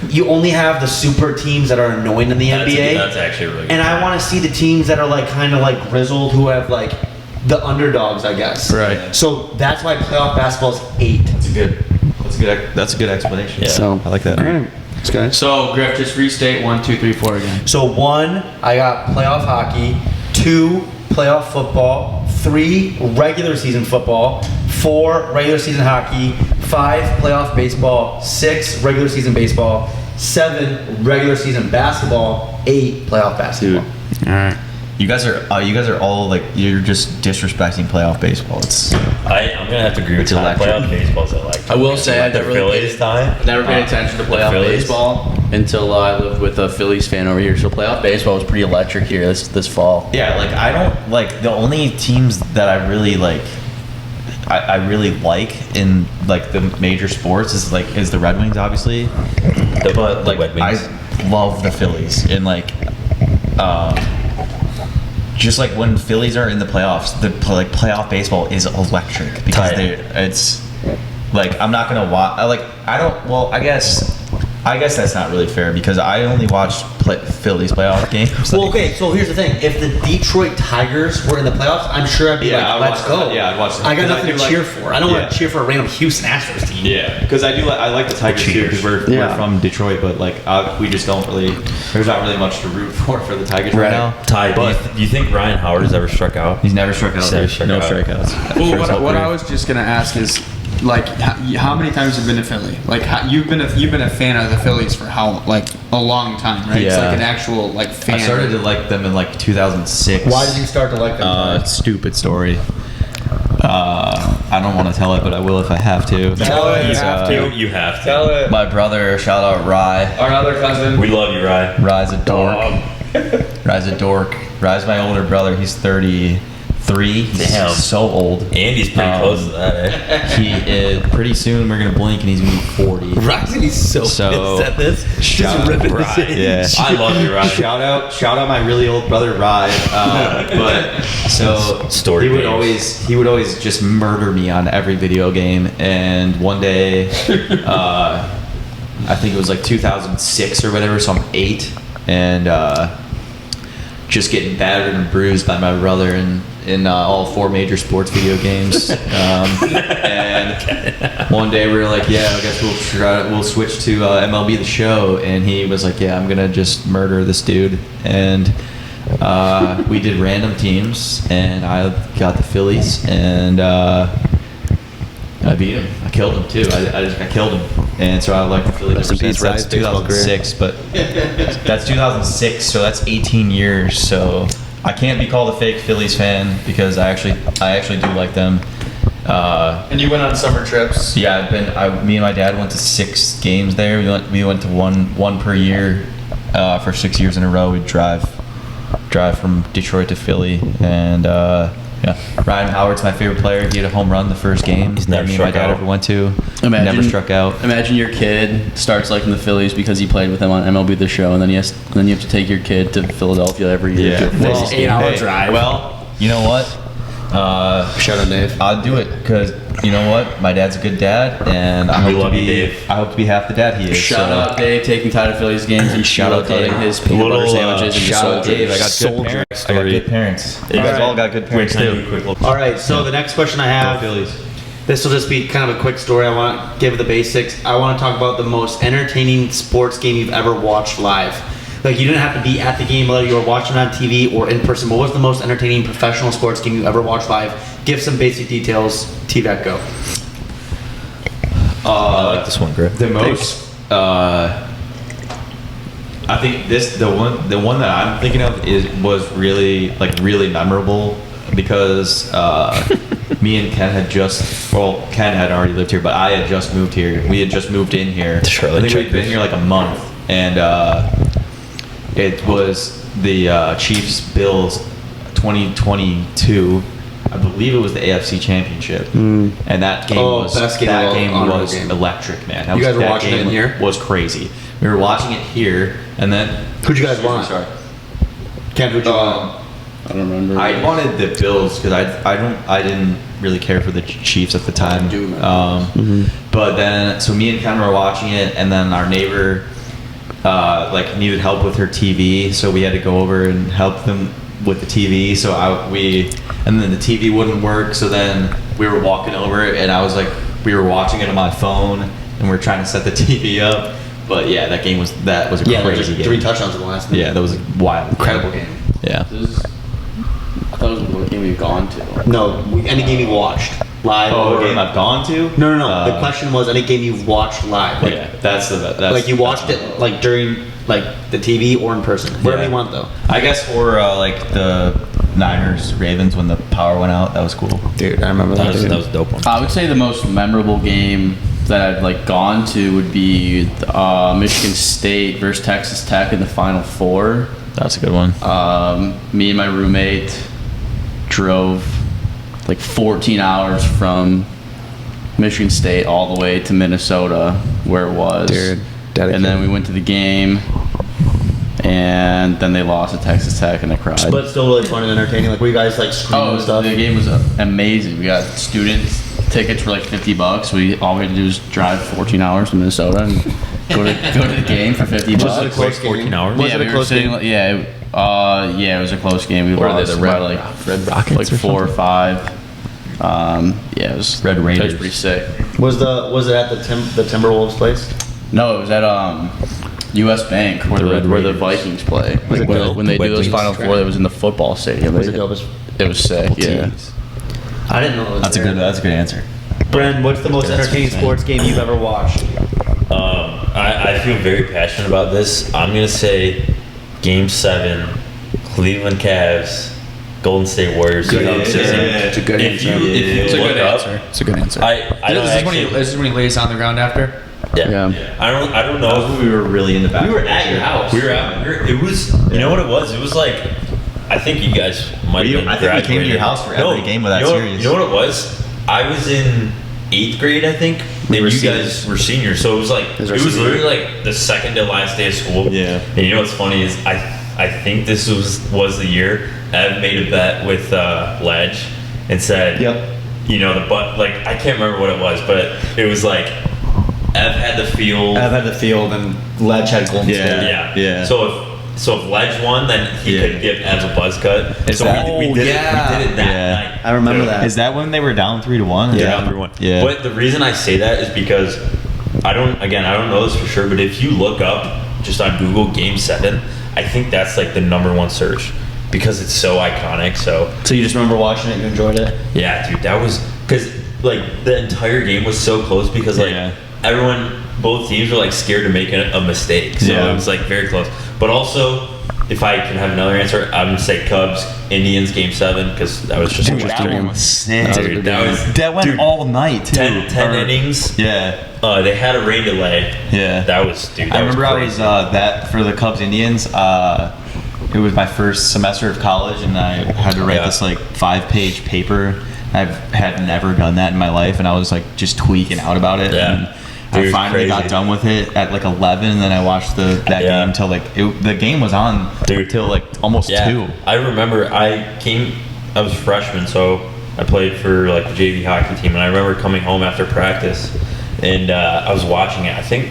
you only have the super teams that are annoying in the NBA. That's actually really good. And I want to see the teams that are like kind of like grizzled, who have like the underdogs, I guess. Right. So that's why playoff basketball is 8. That's a good explanation. Yeah. So I like that. All right. Let's go. So Griff, just restate 1, 2, 3, 4 again. So 1, I got playoff hockey. 2, playoff football. 3, regular season football. 4, regular season hockey. 5, playoff baseball. 6, regular season baseball. 7, regular season basketball. 8, playoff basketball. All right. You guys are all like you're just disrespecting playoff baseball. It's I'm gonna have to agree with you. Playoff baseball's electric. I will say I the never really Phillies time. Never paid attention to playoff Phillies. baseball until I lived with a Phillies fan over here. So playoff baseball was pretty electric here this fall. yeah, like I don't like the only teams that I really like. I really like in like the major sports is the Red Wings, obviously, but like Red Wings. I love the Phillies and like. Just like when Phillies are in the playoffs, the playoff baseball is electric because it's like I'm not gonna watch. I guess that's not really fair because I only watched Phillies playoff games. Well, okay, so here's the thing. If the Detroit Tigers were in the playoffs, I'm sure I'd be Yeah, I would like, let's watch go. that. Yeah, I'd watch that. I got 'Cause I nothing do to like- cheer for. I don't want Yeah. to cheer for a random Houston Astros team. Yeah, because I like the Tigers too because we're Yeah. from Detroit, but like we just don't really. There's not really much to root for the Tigers right now. Ty, do you think Ryan Howard has ever struck out? He's never struck out. He's never struck no out. strikeouts. Well, what I was just gonna ask is, like how many times have you been to Philly? Like you've been a fan of the Phillies for how like a long time, right? It's Yeah. like an actual like fan. I started to like them in like 2006. Why did you start to like them? Stupid story. I don't want to tell it, but I will if I have to. Tell it. You You have to. You have to. Tell it. My brother, shout out Rye. Our other cousin. We love you, Ryan. Rye's a dork. Rye's a dork. Rye's my older brother. He's 33. He's Damn. so old. Andy's pretty close to that, eh? He is pretty soon. We're gonna blink and he's gonna be 40. He's so So, pissed at this. shout Just ripping out this Rye. in. Yeah. I love you, Ryan. Shout out my really old brother Rye. But so Story he would games. always just murder me on every video game. And one day, I think it was like 2006 or whatever. So I'm 8 and just getting battered and bruised by my brother in all 4 major sports video games. And one day we were like, yeah, I guess we'll switch to MLB The Show. And he was like, yeah, I'm gonna just murder this dude. And we did random teams, and I got the Phillies, and I beat him. I killed him too. I killed him, and so I like the Phillies. Rest in peace, That's Rye's baseball career. 2006, but that's 2006, so that's 18 years. So I can't be called a fake Phillies fan because I actually do like them. And you went on summer trips. Yeah, me and my dad went to 6 games there. We went to one per year for 6 years in a row. We'd drive from Detroit to Philly, and yeah, Ryan Howard's my favorite player. He had a home run the first game He's never that me and my struck dad out. ever went to. Imagine- Never struck out. Imagine your kid starts liking the Phillies because he played with them on MLB The Show, and then you have to take your kid to Philadelphia every year. Yeah. to Well, Phillies game. Eight-hour drive. Well, you know what? Shout out Dave. I'll do it because you know what? My dad's a good dad, and I We hope love to you, be. Dave. I hope to be half the dad he is. Shout so. out Dave taking Tide of Phillies games and Shout out cutting Dave. his peanut butter sandwiches and Shout out soldiers. Dave. I got good parents. I got good parents. You guys all got good parents too. All right, so the next question I have, Phillies. this will just be kind of a quick story. I want to give the basics. I want to talk about the most entertaining sports game you've ever watched live. Like, you didn't have to be at the game, whether you were watching on TV or in person. What was the most entertaining professional sports game you ever watched live? Give some basic details. T-Vet, go. I like this one, Griff. The most, I think the one that I'm thinking of was really memorable because me and Ken had Ken had already lived here, but I had just moved here. We had just moved in here. Charlotte I think we'd Checkers. been here like a month, and it was the Chiefs Bills 2022. I believe it was the AFC Championship, and that game was best game of all- honorable game. electric, man. That You guys were that watching it game in here? Was crazy. We were watching it here, and then Who'd you guys want? Sorry. Ken, who'd you want? I don't remember. I wanted the Bills because I didn't really care for the Chiefs at the time. I do remember But then so me and Ken were watching it, and then our neighbor needed help with her TV, so we had to go over and help them with the TV. So and then the TV wouldn't work, so then we were walking over, and I was like, we were watching it on my phone, and we were trying to set the TV up. But yeah, that was a crazy game. 3 touchdowns in the last Yeah, that was a wild, incredible game. Yeah. I thought it was one game we've gone to. No, any game you watched live. Oh, or, a game I've gone to? No. The question was any game you've watched live. Like, Yeah, that's like you watched it like during like the TV or in person. Whatever Yeah. you want though. I guess for like the Niners Ravens when the power went out, that was cool. Dude, I remember That was a dope one. I would say the most memorable game that I've like gone to would be Michigan State versus Texas Tech in the Final Four. That's a good one. Me and my roommate drove like 14 hours from Michigan State all the way to Minnesota where it was. Dude, and then we went to the game, and then they lost to Texas Tech, and I cried. But still really fun and entertaining. Like, were you guys like screaming Oh, and stuff? the game was amazing. We got student tickets for like $50. All we had to do was drive 14 hours to Minnesota and go to the game for $50. Was it a close game? 14 hours? Was yeah, it a we were close sitting. game? Yeah, it was a close game. We Or are they lost the by Red- like Red Rockets like or 4 or 5. Yeah, it was Red It was Raiders. pretty sick. Was it at the Timberwolves place? No, it was at U.S. Bank where The Red where the Raiders. Vikings play. Was it dope? When they The do those Vikings. Final Four, it was in the football stadium. Was it dope as It was sick. Yeah. I didn't know it was That's a there. good answer. Bren, what's the most entertaining sports game you've ever watched? I feel very passionate about this. I'm gonna say Game 7, Cleveland Cavs, Golden State Warriors. It's a good If answer. you It's a look good up, answer. It's a good answer. I don't actually. This is when he lays on the ground after. Yeah. I don't know if we were really in the back. We were at your house. it was. You know what it was? It was like. I think you guys might have been I think we came to your graduating. house for every game of that you know, series. You know what it was? I was in 8th grade, I think, and were you seniors. guys were seniors. So it was like It was our it was senior literally like the second to last day of school. Yeah. And you know what's funny is I think this was the year Ev made a bet with Ledge and said, Yep. you know like I can't remember what it was, but it was like Ev had the field. Ev had the field and Ledge had Golden State. Yeah. So if Ledge won, then he could give Ev a buzz cut. Is So that- we did yeah. it that Yeah. night. I remember that. Is that when they were down 3-1? Yeah, number one. Yeah. But the reason I say that is because I don't know this for sure, but if you look up just on Google Game 7, I think that's like the #1 search because it's so iconic. So So you just remember watching it and you enjoyed it? yeah, dude, that was because like the entire game was so close because like Yeah. both teams were like scared to make a mistake. So Yeah. it was like very close. But also, if I can have another answer, I'm gonna say Cubs Indians Game 7 because that was just That one was sick. Dude, That went dude, all night too. 10 innings. Yeah. They had a rain delay. Yeah. That was, dude. That I remember I was crazy. that for the Cubs Indians. It was my first semester of college, and I had to write Yeah. this like 5-page paper. Had never done that in my life, and I was like just tweaking out about it. Yeah. And Dude, I finally got crazy. done with it at like 11, and then I watched that Yeah. game till like the game was on Dude. till like almost 2. I remember I was a freshman, so I played for like the JV hockey team, and I remember coming home after practice, and I was watching it. I think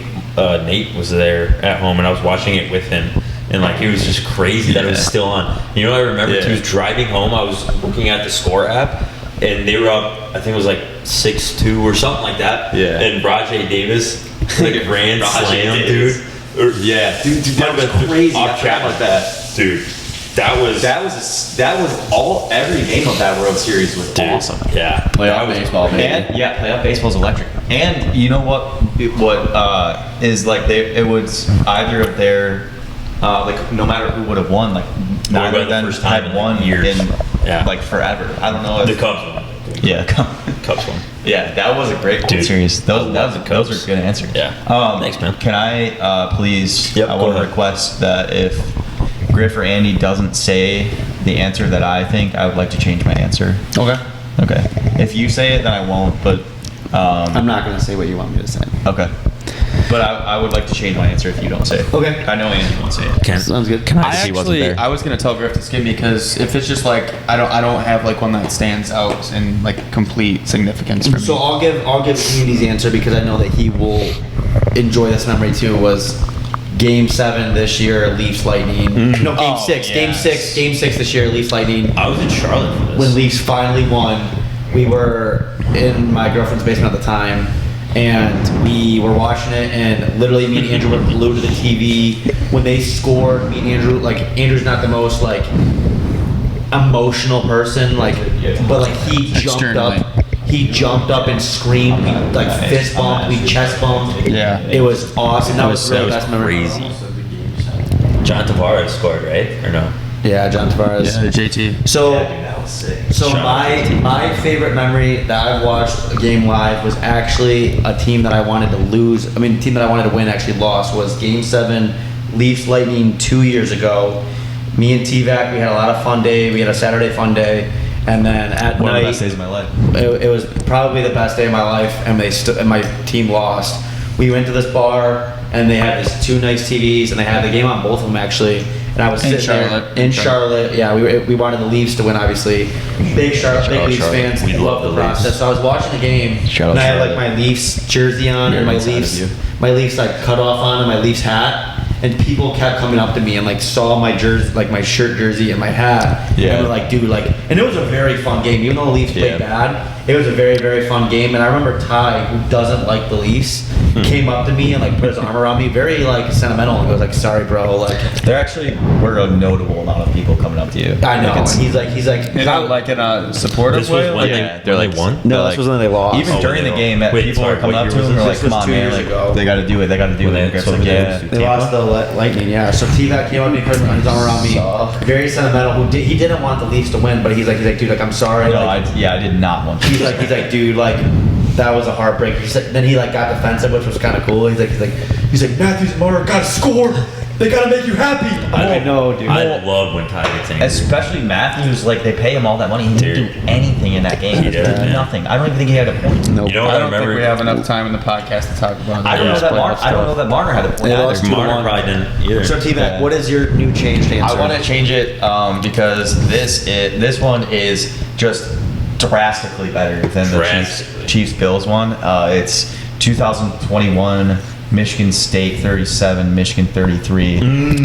Nate was there at home, and I was watching it with him. And like it was just crazy that it was Yeah. still on. You know what I remember? Yeah. He was driving home. I was looking at the score app, and they were up. I think it was like 6-2 or something like that. Yeah. And Rajay Davis like ran Rajay slam, Davis. dude. Yeah, dude, that was But crazy. off I forgot track. about that. Dude, that was every game of that World Series was awesome. Yeah, Playoff that was baseball, crazy. man. And yeah, playoff baseball's electric. And you know what is like it was either of their like no matter who would have won, like neither by of the them first time had in, won like, years. in Yeah. like forever. I don't know if The Cubs won. yeah. Cubs won. Yeah, that was a great Dude, series. I love the Those Cubs. are good answers. Yeah. Thanks, man. Can I please? Yep, I go want to ahead. request that if Griff or Andy doesn't say the answer that I think, I would like to change my answer. Okay. Okay. If you say it, then I won't. But I'm not going to say what you want me to say. okay. But I would like to change my answer if you don't say it. Okay. I know Andy won't say it. Sounds good. I was gonna tell Griff to skip me because if it's just like I don't have like one that stands out in like complete significance for me. So I'll give Andy's answer because I know that he will enjoy this memory too. Was Game 7 this year, Leafs Lightning. No, Game 6. Game 6 this year, Leafs Lightning. I was in Charlotte for this. When Leafs finally won, we were in my girlfriend's basement at the time, and we were watching it, and literally me and Andrew were glued to the TV. When they scored, me and Andrew, like, Andrew's not the most, like, emotional person, like, but, like, he jumped up and screamed, we, like, fist bumped, we chest bumped. Yeah. It was awesome. That was really the best memory. crazy. John Tavares scored, right? Or no? Yeah, John Tavares. JT. So, that was sick. so my favorite memory that I've watched a game live was actually a team that I wanted to lose. I mean, the team that I wanted to win actually lost. Was Game 7, Leafs Lightning 2 years ago. Me and T-Vac, we had a lot of fun day. We had a Saturday fun day, and then at One of the night, best days of my life. it was probably the best day of my life, and and my team lost. We went to this bar, and they had these 2 nice TVs, and they had the game on both of them actually. And I was In sitting Charlotte. there in Charlotte. Yeah, we wanted the Leafs to win, obviously. Big Leafs fans. We love the the process. Leafs. So I was watching the game, Shout and out I had like Charlotte. my Leafs jersey on, and my inside of Leafs, you. like cut off on, and my Leafs hat. And people kept coming up to me and like saw my jersey, like my shirt jersey and my hat. Yeah. And were like, dude, like, and it was a very fun game. Even though the Leafs played Yeah. bad, it was a very, very fun game. And I remember Ty, who doesn't like the Leafs, came up to me and like put his arm around me, very like sentimental, and goes like, "Sorry, bro." Like, There actually were a notable amount of people coming up to you. I know. Like, it's- And he's like, In a supportive This way. was when they're they like- won. no, like- this was when they lost. Even Oh, during they the don't. game, Wait, people sorry, were coming what up year to him was and were this? like, This was "Come on, 2 man! years Like, ago. they got to do it. They got to do When it." they- And Griff's so like, when they "Yeah." lose to They lost the Lightning, yeah. So T-Vac came up to me, put his arm around me, very sentimental. He didn't want the Leafs to win, but he's like, dude, like, I'm sorry. No, like, I did not want to. he's like, dude, like, that was a heartbreak. Then he like got defensive, which was kind of cool. He's like, Matthews and Marner gotta score. They gotta make you happy. I know, dude. I love when Ty gets angry. Especially Matthews, like they pay him all that money. He didn't Dude. do anything in that game. He He did, did man. nothing. I don't even think he had a point. Nope. You know what I I don't think remember? we have enough time in the podcast to talk about. I don't know that Marner. I don't know that Marner had a point They either. lost 2-1. Marner probably didn't either. So T-Vac, what is your new changed answer? I want to change it because this one is just drastically better than the Drastically. Chiefs Bills one. It's 2021 Michigan State 37, Michigan 33 in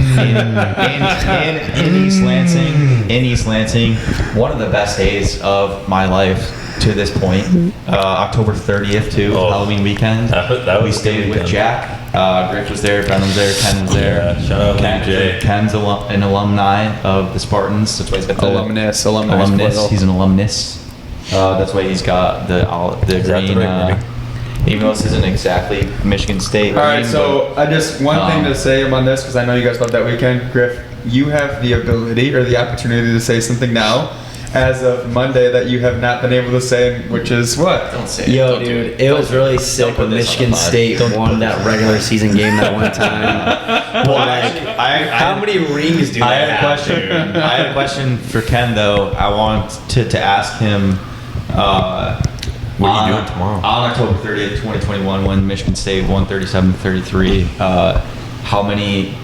East Lansing. In East Lansing, one of the best days of my life to this point. October 30th too, Oh. Halloween weekend. That was We a stayed good with weekend. Jack. Griff was there, Bren was there, Ken was there. Yeah, shout out MJ. Ken's an alumni of the Spartans. That's why he's got the Alumnus. alumnus. He's an alumnus. That's why he's got the that the green. right wording? Even though this isn't exactly Michigan State. All right, green, so I just one thing to say on this because I know you guys loved that weekend, Griff. You have the ability or the opportunity to say something now, as of Monday, that you have not been able to say, which is what? Don't say it. Yo, Don't do dude, it was really sick put when this on Michigan the pod. State Don't won put that this regular season game that one time. Well, Like, how many rings do they I had a have? question. I had a question for Ken though. I wanted to ask him. What are you doing tomorrow? On October 30th, 2021, when Michigan State won 37-33, how many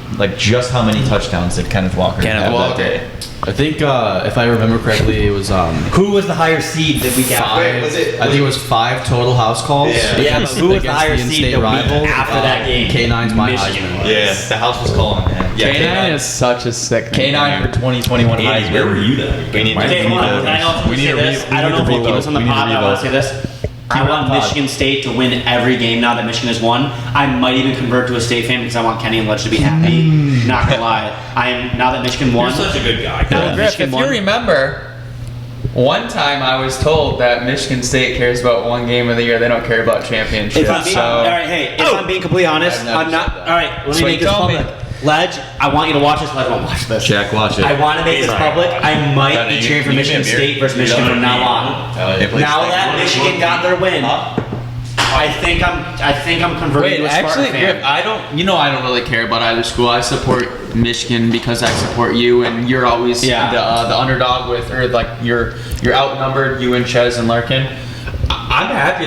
touchdowns did Kenneth Walker Kenneth have Walker. that day? I think if I remember correctly, it was Who was the higher seed that we got? five. I think it was 5 total house calls. Yeah, but who was the higher against seed in-state that we rival. after that game? K9's my Michigan Heisman. Yeah, the house was calling, man. Yeah, K9 is such a sick. K9 for 2021 Andy, Heisman. where were you then? We need to. Okay, hold on. Can I also we need say to this? I don't know if we'll keep this on the pod, but I want to say this. I Keep it on want pod. Michigan State to win every game now that Michigan has won. I might even convert to a State fan because I want Kenny and Letch to be happy. Not gonna lie, now that Michigan won. You're such a good guy. Now that Well, Griff, Michigan if won. you remember, one time I was told that Michigan State cares about one game of the year. They don't care about championships. If I'm being, so, all right, hey, if I'm being completely honest, I've never I'm not. said that. All right, let That's me what make you this told me. public. Ledge, I want you to watch this. Ledge won't watch this. Jack, watch it. I want to make this public. I might Yeah, be you- cheering for you Michigan give me a beer. State versus Michigan from now on. Now that Michigan got their win, I think I'm converting Wait, to a Spartan actually, fan. Griff, I don't really care about either school. I support Michigan because I support you, and you're always Yeah. the underdog or like you're outnumbered. You and Chez and Larkin. I'm happy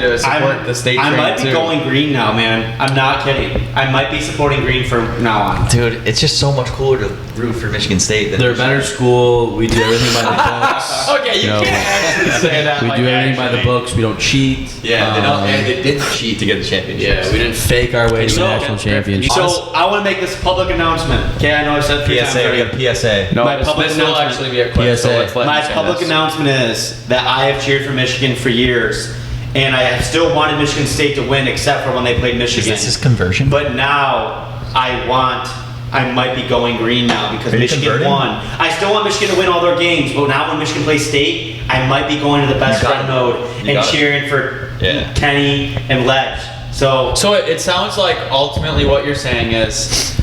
to support the state. I train, might be too. going green now, man. I'm not kidding. I might be supporting green from now on. Dude, it's just so much cooler to root for Michigan State than They're a better school. We do everything by the books. Okay, you No. can't actually say that. We like, do everything by the actually. books. We don't cheat. Yeah, they don't, and they didn't cheat to get the championship. Yeah, we didn't fake our way to So- a national championship. So I want to make this public announcement. Okay, I know I said 3 times PSA, we already. got PSA. No, My this public will announcement. actually be a quiz. So PSA. let's let My you say public this. announcement is that I have cheered for Michigan for years, and I have still wanted Michigan State to win, except for when they played Michigan. Is this conversion? But now I might be going green now because Are you Michigan converting? won. I still want Michigan to win all their games, but now when Michigan plays State, I might be going to the best You got friend it. mode You and got it. cheering for Yeah. Kenny and Ledge. So So it sounds like ultimately what you're saying is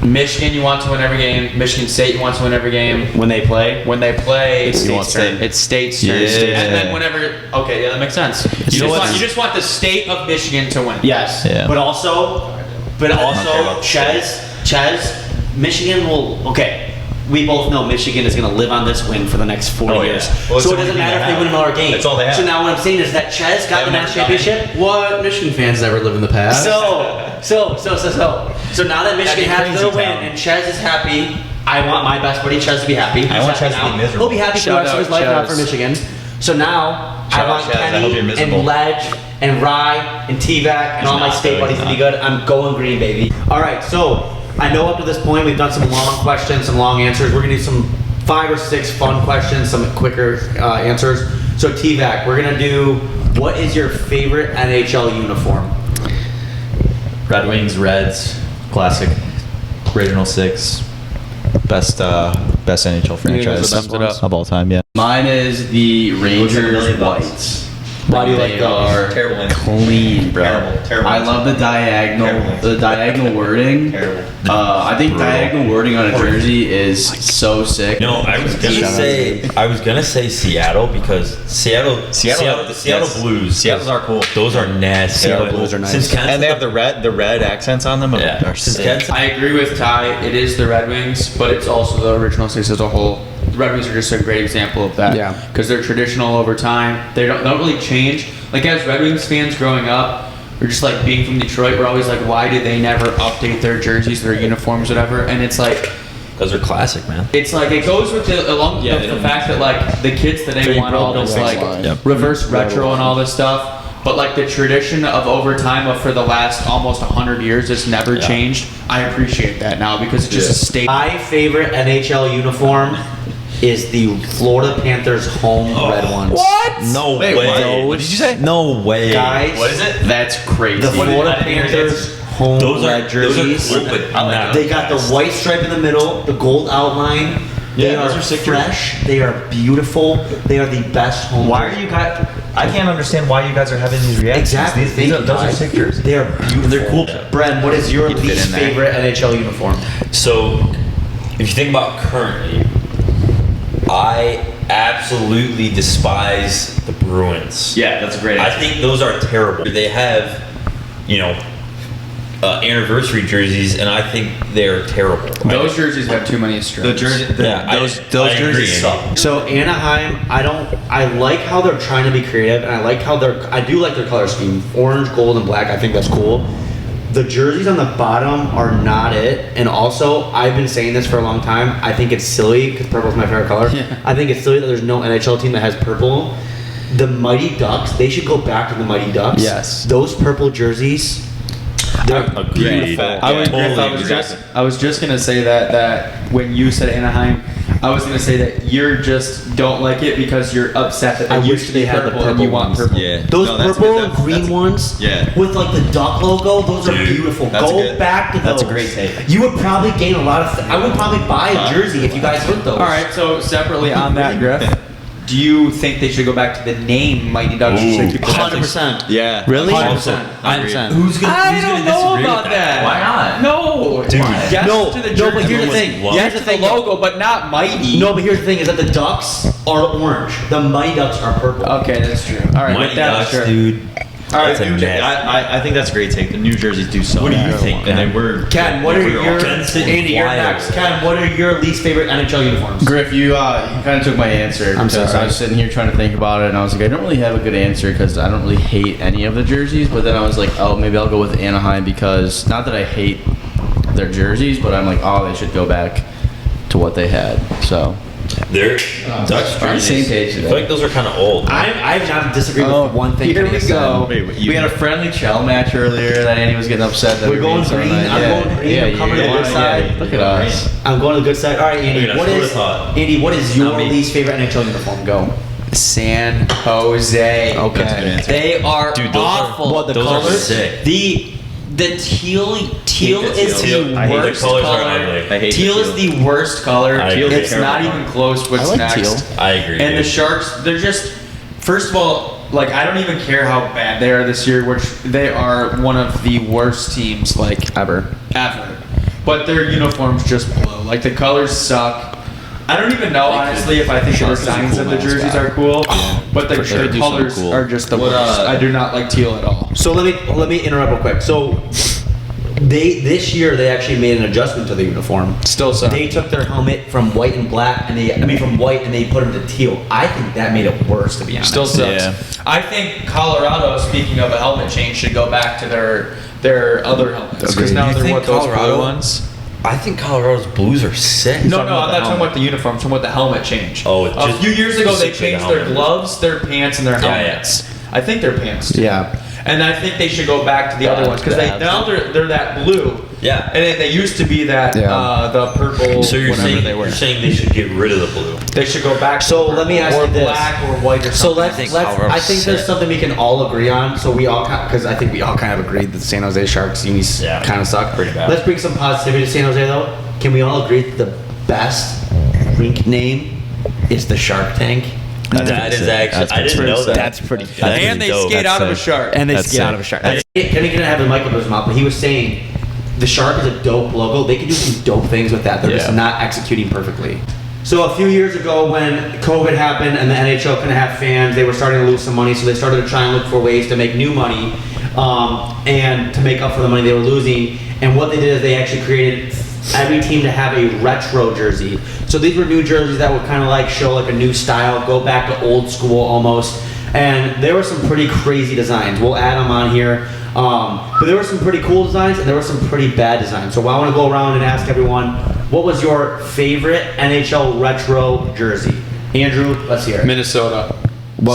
Michigan, you want to win every game. Michigan State, you want to win every game. when they play, When they play, It's State's State's turn. turn. It's State's turn. Yeah. And then whenever, okay, yeah, that makes sense. You just want the state of Michigan to win. yes, Yeah. but also about Chez, Michigan will. Okay, we both know Michigan is going to live on this win for the next 40 Oh, yeah. years. Well, it's so the it doesn't only matter if thing they they win have. another game. That's all they have. So now what I'm saying is that Chez got the They've never national done it. championship. What Michigan fans never live in the past? So now that Michigan That'd be has crazy their win town. and Chez is happy, I want my best buddy Chez to be happy. I want He's happy Chez to be now. miserable. He'll be happy for the Shout rest of out his life now Chez. for Michigan. So now Shout I want out Chez. I hope Kenny you're miserable. and Ledge and Rye and T-Vac and He's all my not, state though, buddies he's to be not. good. I'm going green, baby. All right, so I know up to this point we've done some long questions, some long answers. We're gonna do some 5 or 6 fun questions, some quicker answers. So T-Vac, we're gonna do. What is your favorite NHL uniform? Red Wings, Reds, classic, original 6, best NHL franchise the best ones? of all time. Yeah. Mine is the Rangers whites. Why do you like They those? are Terrible. clean, bro. Terrible. I love the diagonal wording. Terrible. I think diagonal wording on a jersey is so sick. No, I was gonna say Seattle because Seattle Blues. Seattle's are cool. Those are nasty. Seattle Blues are nice. Since Kent's And they have the red accents on them. Yeah. Are Since sick. Kent's I agree with Ty. It is the Red Wings, but it's also the original 6 as a whole. The Red Wings are just a great example of that. Yeah. Because they're traditional over time. They don't really change. Like as Red Wings fans growing up, or just like being from Detroit, we're always like, why do they never update their jerseys, their uniforms, whatever? And it's like, those are classic, man. it's like it goes with the fact that like the kids today want all this like reverse retro and all this stuff. But like the tradition of overtime for the last almost 100 years, it's never changed. I appreciate that now because it's just a staple. My favorite NHL uniform is the Florida Panthers home red ones. No way. What did you say? No way. Guys, What is it? That's crazy. the Florida Panthers home red jerseys. Those are cool, but not They got the white stripe in the middle, the gold outline. They Yeah, those are are sick fresh. They are beautiful. They are the best home. Why are you guys? I can't understand why you guys are having these reactions. Exactly. Those are sick jerseys. They are beautiful. They're cool. Bren, what is your You'd fit least in there. favorite NHL uniform? So, if you think about currently, I absolutely despise the Bruins. Yeah, that's a great I answer. think those are terrible. They have, anniversary jerseys, and I think they're terrible. Those jerseys have too many stripes. Those those jerseys agree. suck. So Anaheim, I like how they're trying to be creative, and I do like their color scheme, orange, gold, and black. I think that's cool. The jerseys on the bottom are not it, and also I've been saying this for a long time. I think it's silly because purple is my favorite color. I think it's silly that there's no NHL team that has purple. The Mighty Ducks, they should go back to the Mighty Ducks. Yes. Those purple jerseys, they're beautiful. I was just gonna say that when you said Anaheim, I was gonna say that you're just don't like it because you're upset that I they wish used to they be had the purple and you purple want ones. purple. Yeah. Those No, that's purple good. and green ones yeah. with like the duck logo, those are Dude, beautiful. that's Go good. back to those. That's a great take. You would probably gain a lot of. I would probably buy a jersey if you guys put those. All right, so separately on that, Griff, do you think they should go back to the name Mighty Ducks? Just like people- 100%. Yeah. Really? 100%. 100%. Who's gonna I who's don't gonna know disagree about with that. Why not? No, Dude. Yes No, to the no, jersey. but here's the thing. Everyone Yes Here's to the the thing. logo, but not Mighty. No, but here's the thing: is that the Ducks are orange. The Mighty Ducks are purple. Okay, that's true. All right, Mighty with that, Ducks, sure. dude. All right, That's a New Jer- mess. I think that's a great take. The New Jerseys do so. What do you bad. think? And then we're Ken, what are We're your against it and Andy? You're fly next. over. Ken, what are your least favorite NHL uniforms? Griff, you kind of took my answer. I'm because sorry. I was sitting here trying to think about it, and I was like, I don't really have a good answer because I don't really hate any of the jerseys. But then I was like, oh, maybe I'll go with Anaheim because not that I hate their jerseys, but I'm like, oh, they should go back to what they had. So They're Dutch we're on the jerseys. same page I today. feel like those are kind of old. I've not disagreed Oh, with one thing. here Kenny we said. go. Wait, what, you- We had a friendly chell match earlier that Andy was getting upset that We're going being so green. nice. I'm Yeah. going green. Yeah, I'm coming to the you- good side. yeah, Look at us. I'm going to the good side. All right, Andy. Look at us. What Who is would've thought? Andy? What is your Not me. least favorite NHL uniform? Go. San Jose. That's a good answer. They are Dude, those awful. Are, What, the those are colors? sick. The teal the is teal. the I hate the worst colors are color. ugly. I hate Teal the is the worst color. I agree. It's not even close. What's I like next? teal. I agree. And the dude. Sharks, they're just. First of all, like I don't even care how bad they are this year, which they are one of the worst teams like Ever. ever. But their uniforms just blow. Like the colors suck. I don't even know honestly if I think the Sharks is a designs cool of the jerseys mascot. are cool, but the For sure. They do something colors cool. are just the What, worst. I do not like teal at all. So let me interrupt real quick. So this year they actually made an adjustment to the uniform. Still suck. They took their helmet from white and black, and from white, and they put them to teal. I think that made it worse, to be honest. Still sucks. Yeah. I think Colorado, speaking of a helmet change, should go back to their other helmets because now You they're think what those Colorado- blue ones. I think Colorado's Blues are sick. No, I'm not talking about the uniform. I'm talking about the helmet change. Oh, it's a just- few years ago just they the changed their helmet. gloves, their pants, and their Yeah, yeah. helmets. I think their pants. Too. Yeah. And I think they should go back to the other ones because now they're that blue. Yeah. And they used to be that the purple. So you're whatever saying they were. they should get rid of the blue? They should go back. So to let me ask or you this. black or white or So something. I think there's something we can all agree on. So we all, because I think we all kind of agreed that the San Jose Sharks unis kind of suck. Pretty bad. Let's bring some positivity to San Jose though. Can we all agree that the best rink name is the Shark Tank? That is actually, I didn't know that. That's pretty. And they skate out of a shark. And they That's skate out sick. of a shark. Kenny didn't have the mic up his mouth, but he was saying the shark is a dope logo. They can do some dope things with that. They're just not executing perfectly. So a few years ago when COVID happened and the NHL couldn't have fans, they were starting to lose some money, so they started to try and look for ways to make new money and to make up for the money they were losing. And what they did is they actually created every team to have a retro jersey. So these were new jerseys that would kind of like show like a new style, go back to old school almost. And there were some pretty crazy designs. We'll add them on here. But there were some pretty cool designs and there were some pretty bad designs. So I want to go around and ask everyone, what was your favorite NHL retro jersey? Andrew, let's hear it. Minnesota.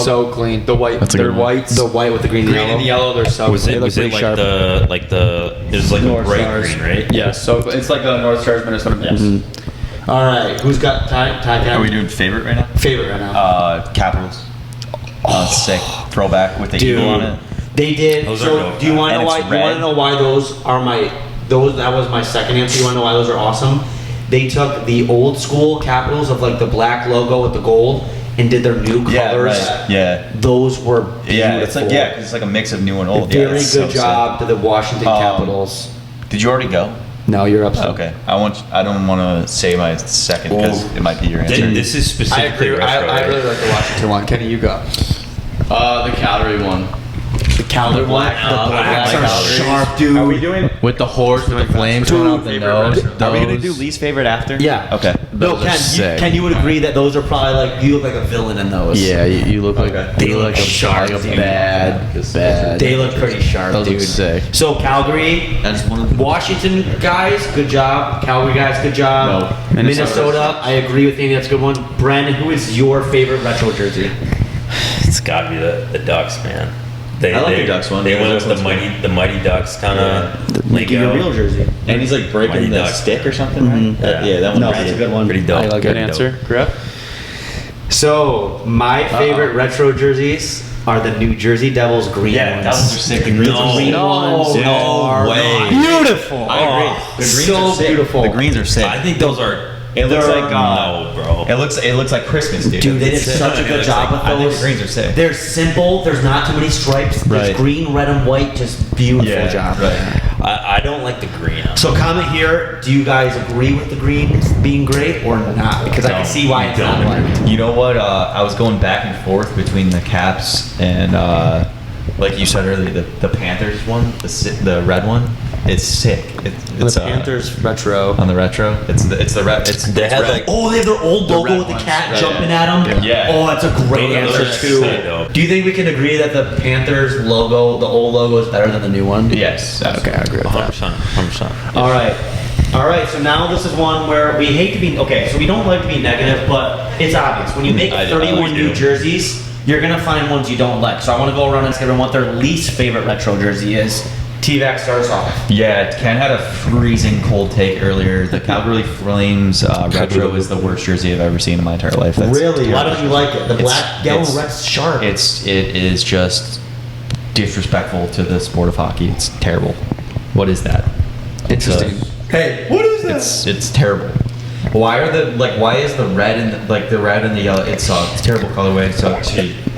So clean. The white. They're whites. The white with the green and green yellow. and yellow. They're so. Was they it look pretty like sharp. it was like North a bright Stars. green, right? Yeah. So it's like the North Stars Minnesota Mix. All right, who's got Ty? Are we doing favorite right now? favorite right now? Capitals. Sick throwback with the Dude, eagle on it. they did. Those are So dope. do you want to And know why? it's You want red. to know why those are my? Those that was my second answer. You want to know why those are awesome? They took the old school Capitals of like the black logo with the gold and did their new colors. Yeah, right. Yeah. Those were beautiful. Yeah, it's like 'cause it's like a mix of new and old. Very it's good so job to the Washington Capitals. sick. Did you already go? No, you're up. Okay. I don't want to say my second because it might be your answer. This is I specifically agree. retro, I right? really like the Washington one. Kenny, you go. The Calgary one. The Calder one. The blacks are sharp, dude. Are we doing? With the horse with the flames coming out the nose. Are we gonna do least favorite after? Yeah. Okay. No, Those are sick. Ken, you would agree that those are probably like you look like a villain in those. Yeah, you look like They look sharp, like a dude. bad. They look pretty sharp, Those dude. look sick. So Calgary, That's one of the Washington guys, good job. Calgary guys, good job. No. Minnesota, I agree with Andy. That's a good one. Bren, who is your favorite retro jersey? It's got to be the Ducks, man. They, I like the Ducks one. They Yeah, went the with Ducks the mighty Ducks kind of Make it your real jersey. And he's like breaking Mighty the Ducks. stick or something, right? Yeah, that one. No, was that's a sick. good one. Pretty dope. I like Pretty good dope. answer. Griff. So my favorite retro jerseys are the New Jersey Devils green ones. Devils are sick. The greens No. are sick. ones No are way. beautiful. I agree. The greens So are sick. beautiful. The greens are sick. I think those are. It looks like No, bro. It looks like Christmas, dude. Dude, they did It's sick. such a good It looks job with I think those. the greens are sick. They're simple. There's not too many stripes. There's Right. green, red, and white. Just beautiful job. Right. I don't like the green. So comment here. Do you guys agree with the greens being great or not? Because I can see why it's not liked. You know what? I was going back and forth between the Caps and, like you said earlier, the Panthers one, the red one. It's sick. It's The Panthers retro. on the retro. It's the They had red. like Oh, they have their old logo red with the ones, cat right. jumping at them. Yeah. Oh, that's a great Those answer are too. sick, though. Do you think we can agree that the Panthers logo, the old logo, is better than the new one? Yes. Okay, I agree with that. 100%. 100%. All right. All right, so now this is one where we hate to be, okay, so we don't like to be negative, but it's obvious. When you make I 31 new do. jerseys, you're going to find ones you don't like. So I want to go around and ask everyone what their least favorite retro jersey is. T-Vac starts off. Yeah, Ken had a freezing cold take earlier. The Calgary Flames retro is the worst jersey I've ever seen in my entire life. Really? Why don't you like it? The black, yellow, it's- red's sharp. It is just disrespectful to the sport of hockey. It's terrible. What is that? Interesting. Hey, what is that? It's terrible. Why is the red and the red and the yellow? It's a terrible colorway. So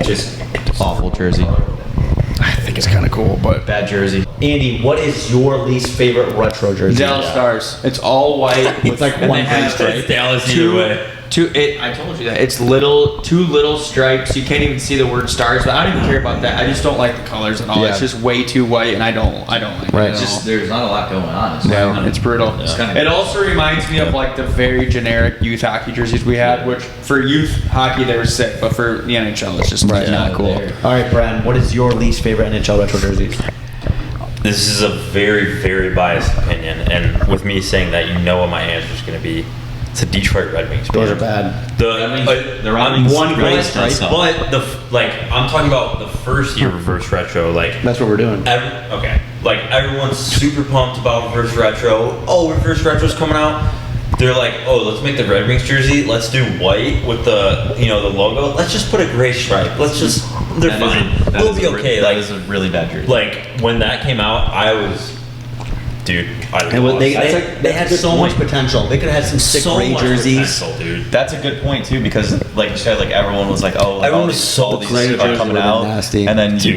just awful jersey. I think it's kind of cool, but. Bad jersey. Andy, what is your least favorite retro jersey? Dallas Stars. It's all white with like and one they green have- stripe. It's Dallas Two- either way. I told you that. It's two little stripes. You can't even see the word stars, but I don't even care about that. I just don't like the colors at all. Yeah. It's just way too white, and I don't like Right. it. It's at just all. there's not a lot going on. It's No, kind of- it's brutal. It's kind of It also reminds me of like the very generic youth hockey jerseys we had, which for youth hockey they were sick, but for the NHL it's just not cool. there. All right, Bren, what is your least favorite NHL retro jerseys? This is a very, very biased opinion, and with me saying that, you know what my answer is going to be. It's the Detroit Red Wings. Those man. are bad. The Red Wings- uh, the Red I'm Wings one great great stripe. but I'm talking about the first year reverse retro, like That's what we're doing. like everyone's super pumped about reverse retro. Oh, reverse retro's coming out. They're like, oh, let's make the Red Wings jersey. Let's do white with the the logo. Let's just put a gray stripe. They're fine. We'll be okay. That is a really bad jersey. Like when that came out, I was, dude. They had so much potential. They could have had some sick so gray much jerseys. potential, dude. That's a good point too, because like you said, like everyone was like, oh, like, Everyone all was these, so all these excited. are coming out, Nasty. and then you Dude.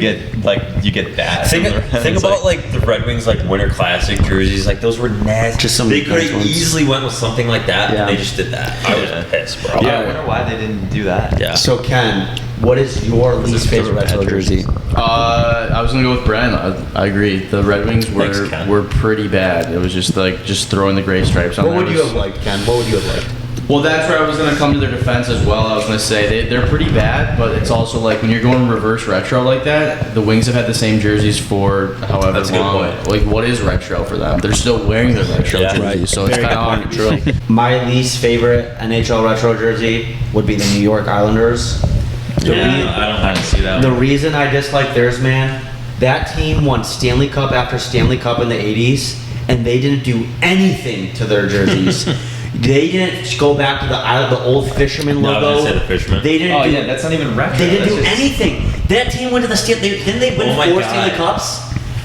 get that. Think It's about like the Red Wings like Winter Classic jerseys. Like those were nasty. Just some they could nice have ones. easily went with something like that, Yeah. and they just did that. I was pissed, bro. yeah, I wonder why they didn't do that. Yeah. So Ken, what is your least favorite retro jersey? I was gonna go with Bren. I agree. The Red Wings Thanks, Ken. were pretty bad. It was just throwing the gray stripes on What there would you was- have liked, Ken? What would you have liked? Well, that's where I was gonna come to their defense as well. I was gonna say they're pretty bad, but it's also like when you're going reverse retro like that, the Wings have had the same jerseys for however That's a good long. point. Like, what is retro for them? They're still wearing their retro Yeah. jerseys, so it's kind of true. My least favorite NHL retro jersey would be the New York Islanders. I don't see that. The reason I dislike theirs, man, that team won Stanley Cup after Stanley Cup in the 80s, and they didn't do anything to their jerseys. They didn't go back to the old fisherman No, I logo. was gonna say the fisherman. They didn't. Oh do, yeah, that's not even retro. They didn't That's do just- anything. That team went to the didn't they win Oh my 4 God. Stanley Cups?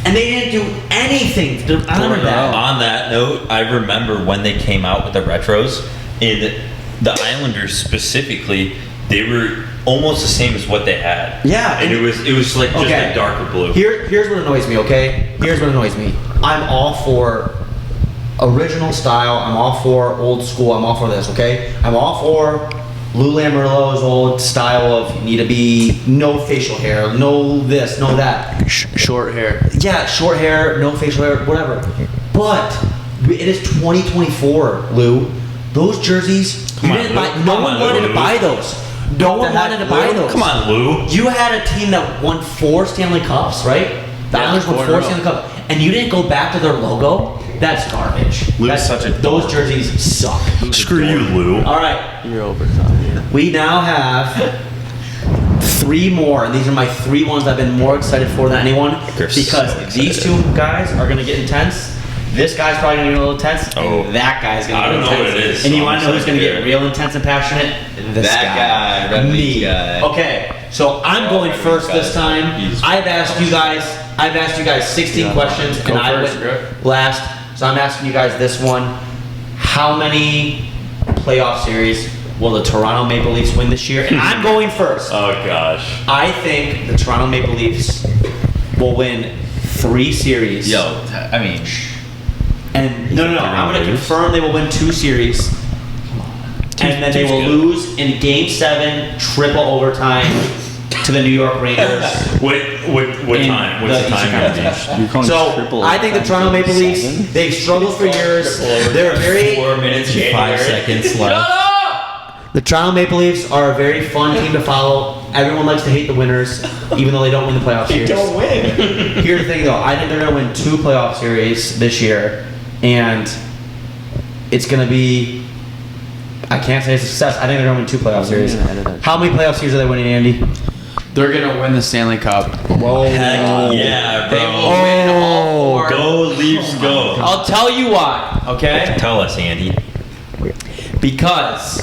And they didn't do anything to honor that. On that note, I remember when they came out with the retros, in the Islanders specifically, they were almost the same as what they had. Yeah, and and- it was like just Okay. a darker blue. Here's what annoys me, okay? Here's what annoys me. I'm all for original style. I'm all for old school. I'm all for this, okay? I'm all for Lou Lamoriello's old style of you need to be no facial hair, no this, no that. Short hair. Yeah, short hair, no facial hair, whatever. But it is 2024, Lou. Those jerseys, you on, didn't Lou. buy. Come No on, one wanted Lou. to buy those. No one wanted to buy those. Come on, Lou. You had a team that won 4 Stanley Cups, right? The Yeah, Islanders won 4 in a 4 row. Stanley Cups, and you didn't go back to their logo. That's garbage. Lou's such a those dork. jerseys suck. Screw you, Lou. All right, You're overtime. we now have 3 more, and these are my 3 ones I've been more excited for than anyone Griff's because so these excited. 2 guys are gonna get intense. This guy's probably gonna get a little intense, Oh. and that guy's gonna I get don't know intense. what it is, And you so want I'm to know who's gonna excited get to real intense and passionate? This That guy, Red Me. Wings guy. Okay, so I'm going Red first Wings this guy. time. He's- I've asked you guys 16 questions, Go and I first, went Griff. last. So I'm asking you guys this one: how many playoff series will the Toronto Maple Leafs win this year? And I'm going first. Oh gosh. I think the Toronto Maple Leafs will win 3 series. Yo, I mean, And no, I'm going to confirm they will win 2 series. And then they two's will good. lose in Game 7, triple overtime to the New York Rangers. What In time? What's the the time Eastern gonna be? So I think the Toronto Maple Leafs, they've struggled for years. They're very 4 minutes and 5 seconds left. The Toronto Maple Leafs are a very fun team to follow. Everyone likes to hate the winners, even though they don't win the playoff series. win. Here's the thing, though. I think they're going to win 2 playoff series this year, and it's going to be. I can't say it's a success. I think they're going to win 2 playoff series. How many playoff series are they winning, Andy? They're gonna win the Stanley Cup. Whoa. Heck yeah, They bro. will win all 4. Go Leafs, go. I'll tell you why. Okay. Tell us, Andy. Because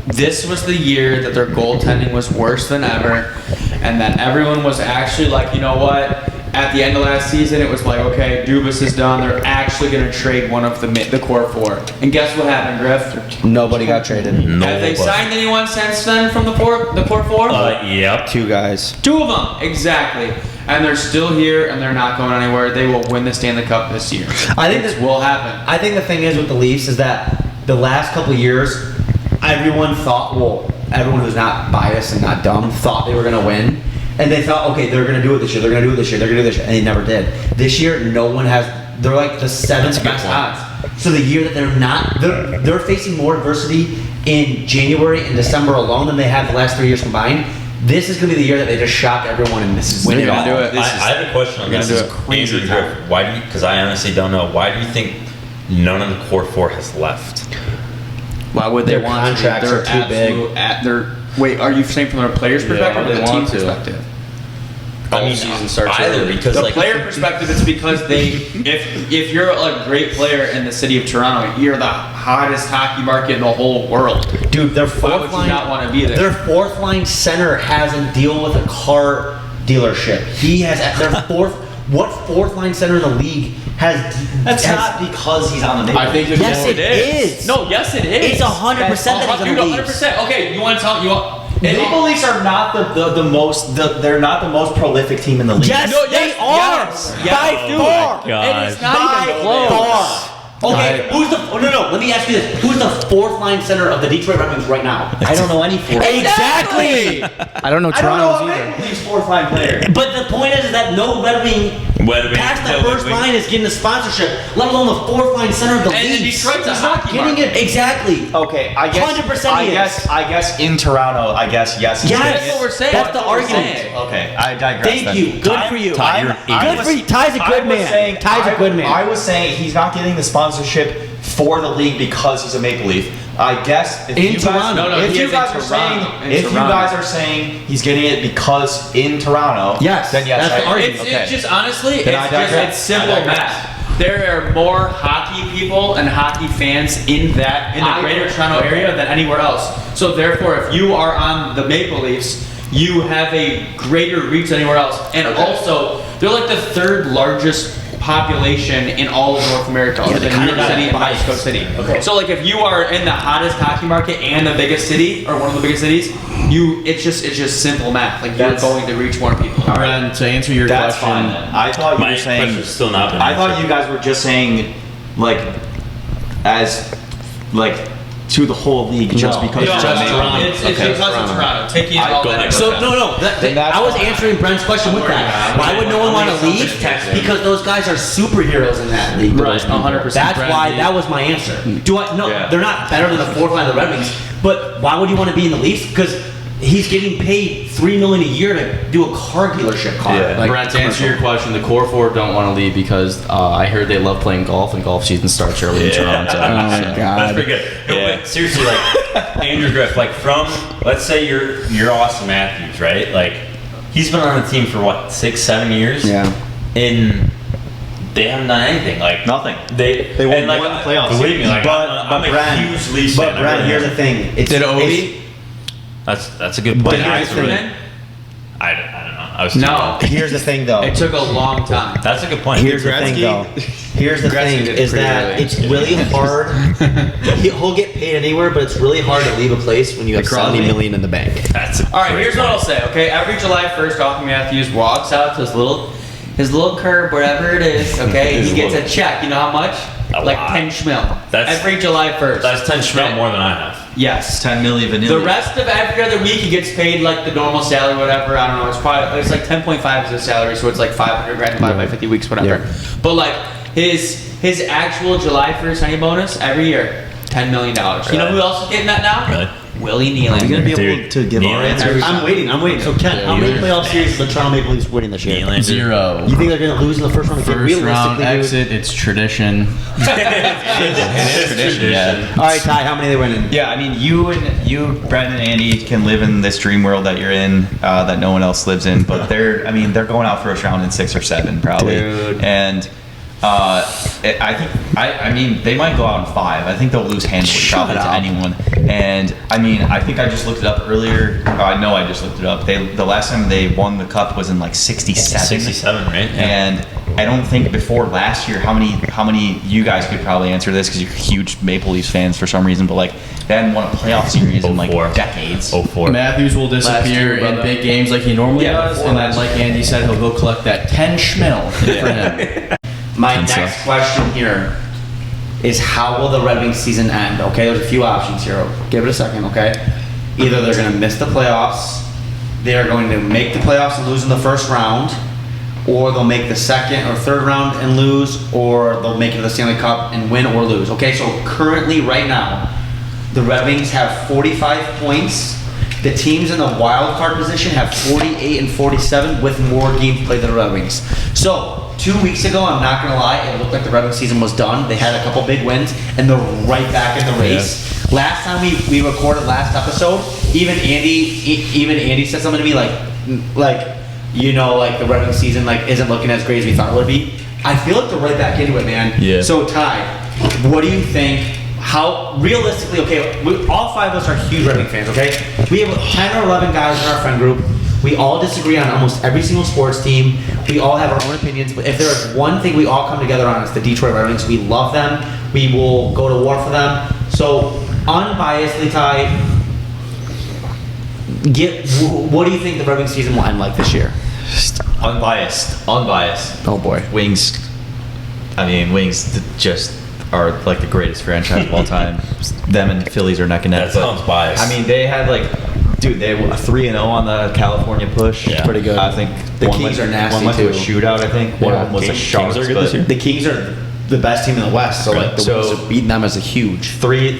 this was the year that their goaltending was worse than ever, and that everyone was actually like, you know what? At the end of last season, it was like, okay, Dubas is done. They're actually going to trade one of the core 4. And guess what happened, Griff? Nobody got traded. Have they signed anyone since then from the core 4? Yep. 2 guys. 2 of them, exactly. And they're still here, and they're not going anywhere. They will win the Stanley Cup this year. I think this that- will happen. I think the thing is with the Leafs is that the last couple of years, everyone thought, well, everyone who's not biased and not dumb thought they were going to win. And they thought, okay, they're going to do it this year, they're going to do it this year, they're going to do it this year. And they never did. This year, no one has, they're like the 7th best odds. So the year that they're not, they're facing more adversity in January and December alone than they have the last 3 years combined. This is going to be the year that they just shock everyone and win it gonna all. do it. I have a question on They're this. gonna do it. Andrew Griff, why do you? Because I honestly don't know. Why do you think none of the core 4 has left? Why would they Their want contracts to? are too big. Wait, are you saying from a player's perspective why or would the they team want to? perspective? season starts either early. because The like player perspective, it's because if you're a great player in the city of Toronto, you're the hottest hockey market in the whole world. Dude, their Why would fourth you line, not want to be there? their fourth line center has a deal with a car dealership. He has their fourth. What fourth line center in the league has? That's has, not because he's on the Maple I think Leafs. Yes, it is. No, yes, it is. It's 100% that he's on Dude, the Leafs. 100%. Okay, you want to talk? You want? The Maple Leafs are not the most. They're not the most prolific team in the league. Yes, No, they yes, are. yes, By yes. Oh far. my God. And it's not By even close. far. Okay, who's the? Oh, no. Let me ask you this: who's the fourth line center of the Detroit Red Wings right now? I don't know any fourth. Exactly. I don't know I don't know Toronto's a either. Maple Leafs fourth line player. But the point is that no Red Wing past that first line is getting the sponsorship, let alone the fourth line center of the And league. Detroit's a hockey getting market. it exactly. Okay, I guess. 100% he is. I guess in Toronto, I guess yes. he's Yes, getting That's it. what we're saying. That's the what we're argument. saying. Okay, I digress. Thank then. you. Good for you. Ty, you're an I idiot. Good for you. Ty's a good man. Ty's a good man. I was saying he's not getting the sponsorship for the league because he's a Maple Leaf. I guess if In you Toronto. guys, No, if he you is guys in are Toronto. saying, In if you Toronto. guys are saying he's getting it because in Toronto, Yes, then yes, that's the argument. It's just honestly, Then I digress. it's simple I digress. math. There are more hockey people and hockey fans in the greater Toronto area than anywhere else. So therefore, if you are on the Maple Leafs, you have a greater reach than anywhere else. And also, they're like the third largest population in all of North America, other than New York City and Mexico City. Okay. So like if you are in the hottest hockey market and the biggest city, or one of the biggest cities, it's just simple math. Like you're going to reach more people. Bren, to answer your That's question, fine. Then. I thought you My were saying. question's still not been I thought answered. you guys were just saying, like, as like to the whole league just because No, you're a Maple Leaf. It's Okay. because of Toronto. Taking all go that. next. So no. Then that's I was fine. answering Brent's question with that. Why would no one want to leave? Because those guys are superheroes in that league. Right, 100%. That's why. Brent, That was my answer. Do I? No, Yeah. they're not better than the fourth line of the Red Wings. But why would you want to be in the Leafs? Because he's getting paid $3 million a year to do a car dealership car. Yeah. Like, Brent, to answer your question, the core four don't want to leave because I heard they love playing golf, and golf season starts early in Toronto. That's pretty good. No, but seriously, like Andrew Griff, like from let's say you're Austin Matthews, right? Like he's been on the team for what 6-7 years. Yeah. And they haven't done anything. Like Nothing. They won and, like, one playoff Believe me, like But I'm a Brent, huge Leafs but fan. I Brent, really here's am. the thing. It's, Did Ovi? it's- That's a good But point. here's the thing. I don't know. I was too No. young. Here's the thing, though. It took a long time. That's a good point. Here's the thing, though. Here's the Gretzky thing did is pretty that early. it's really hard. He'll get paid anywhere, but it's really hard to leave a place when you have Crosby. $70 million in the bank. That's a All right, great here's what point. I'll say. Okay, every July 1st, Austin Matthews walks out to his little curb, wherever it is. Okay, His he gets a little- check. You know how much? A Like lot. 10 schmil. That's- every July 1st. That's 10 schmil more than I have. Yes. 10 million vanilla. The rest of every other week, he gets paid like the normal salary, whatever. I don't know. It's like 10.5 is his salary, so it's like 500 grand divided by 50 weeks, whatever. But like his actual July 1st signing bonus every year, $10 million. You know who else is getting that now? Really? Willie Nylander. You're gonna be able Dude, to give our Nylander- answers. I'm waiting. So, Ken, how many playoff series is the Toronto Maple Leafs winning this year? Nylander. 0. You think they're going to lose in the first round? First round Realistically, dude? exit, it's tradition. It's tradition. Yeah. All right, Ty, how many are they winning? Yeah, I mean, you, Brent and Andy can live in this dream world that you're in, that no one else lives in. But they're going out first round in 6 or 7 probably. Dude. And I mean, they might go out in 5. I think they'll lose handily probably to anyone. And I mean, I think I just looked it up earlier. I know I just looked it up. The last time they won the cup was in like '67. 67, right? And I don't think before last year, how many you guys could probably answer this because you're huge Maple Leafs fans for some reason, but like they hadn't won a playoff series in like 04. decades. 04. Matthews will Last disappear year, in brother. big games like he normally Yeah, does, before and then last like Andy said, he'll go collect that 10 schmil for him. My next question here is how will the Red Wings season end? Okay, there's a few options here. Give it a second, okay? Either they're going to miss the playoffs, they are going to make the playoffs and lose in the first round, or they'll make the second or third round and lose, or they'll make it to the Stanley Cup and win or lose. Okay, so currently, right now, the Red Wings have 45 points. The teams in the wild card position have 48 and 47 with more games played than the Red Wings. So, 2 weeks ago, I'm not gonna lie, it looked like the Red Wings season was done. They had a couple big wins, and they're right back in the race. Last time we recorded last episode, even Andy said something to me like like the Red Wings season like isn't looking as great as we thought it would be. I feel like they're right back into it, man. Yeah. So Ty, what do you think? How realistically? Okay, all 5 of us are huge Red Wing fans. Okay, we have 10 or 11 guys in our friend group. We all disagree on almost every single sports team. We all have our own opinions. But if there is one thing we all come together on, it's the Detroit Red Wings. We love them. We will go to war for them. So unbiasedly, Ty, what do you think the Red Wings season will end like this year? Unbiased. Oh boy. Wings. I mean, Wings just are like the greatest franchise of all time. Them and the Phillies are neck and neck. That sounds biased. I mean, they had dude, they were 3-0 on the California push. Yeah. Pretty good. I think The one Kings went- are nasty, One went to a too. shootout. I think one of them was the Kings Sharks. are good but this year. The Kings are the best team in the West, so like the So- Wings beating them is a huge. Three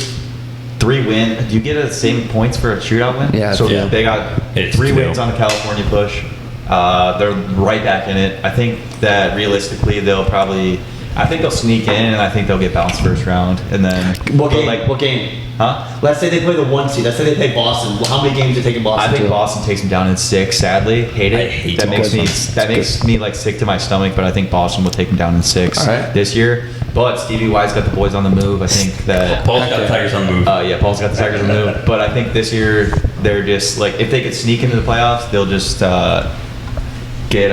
win. Do you get the same points for a shootout win? Yeah, So yeah. they got It's 3 2. wins on the California push. They're right back in it. I think that realistically I think they'll sneak in, and I think they'll get bounced first round, and then What game? like What game? huh? Let's say they play the 1 seed. Let's say they play Boston. How many games are taking Boston? I think to? Boston takes them down in 6. Sadly, hate it. I hate that. Boston. Makes me like sick to my stomach. But I think Boston will take them down in 6 All right. this year. But Stevie Y's got the boys on the move. I think that. Paul's got the Tigers on the move. Yeah, Paul's got the Tigers on the move. But I think this year they're just like if they could sneak into the playoffs, they'll just get.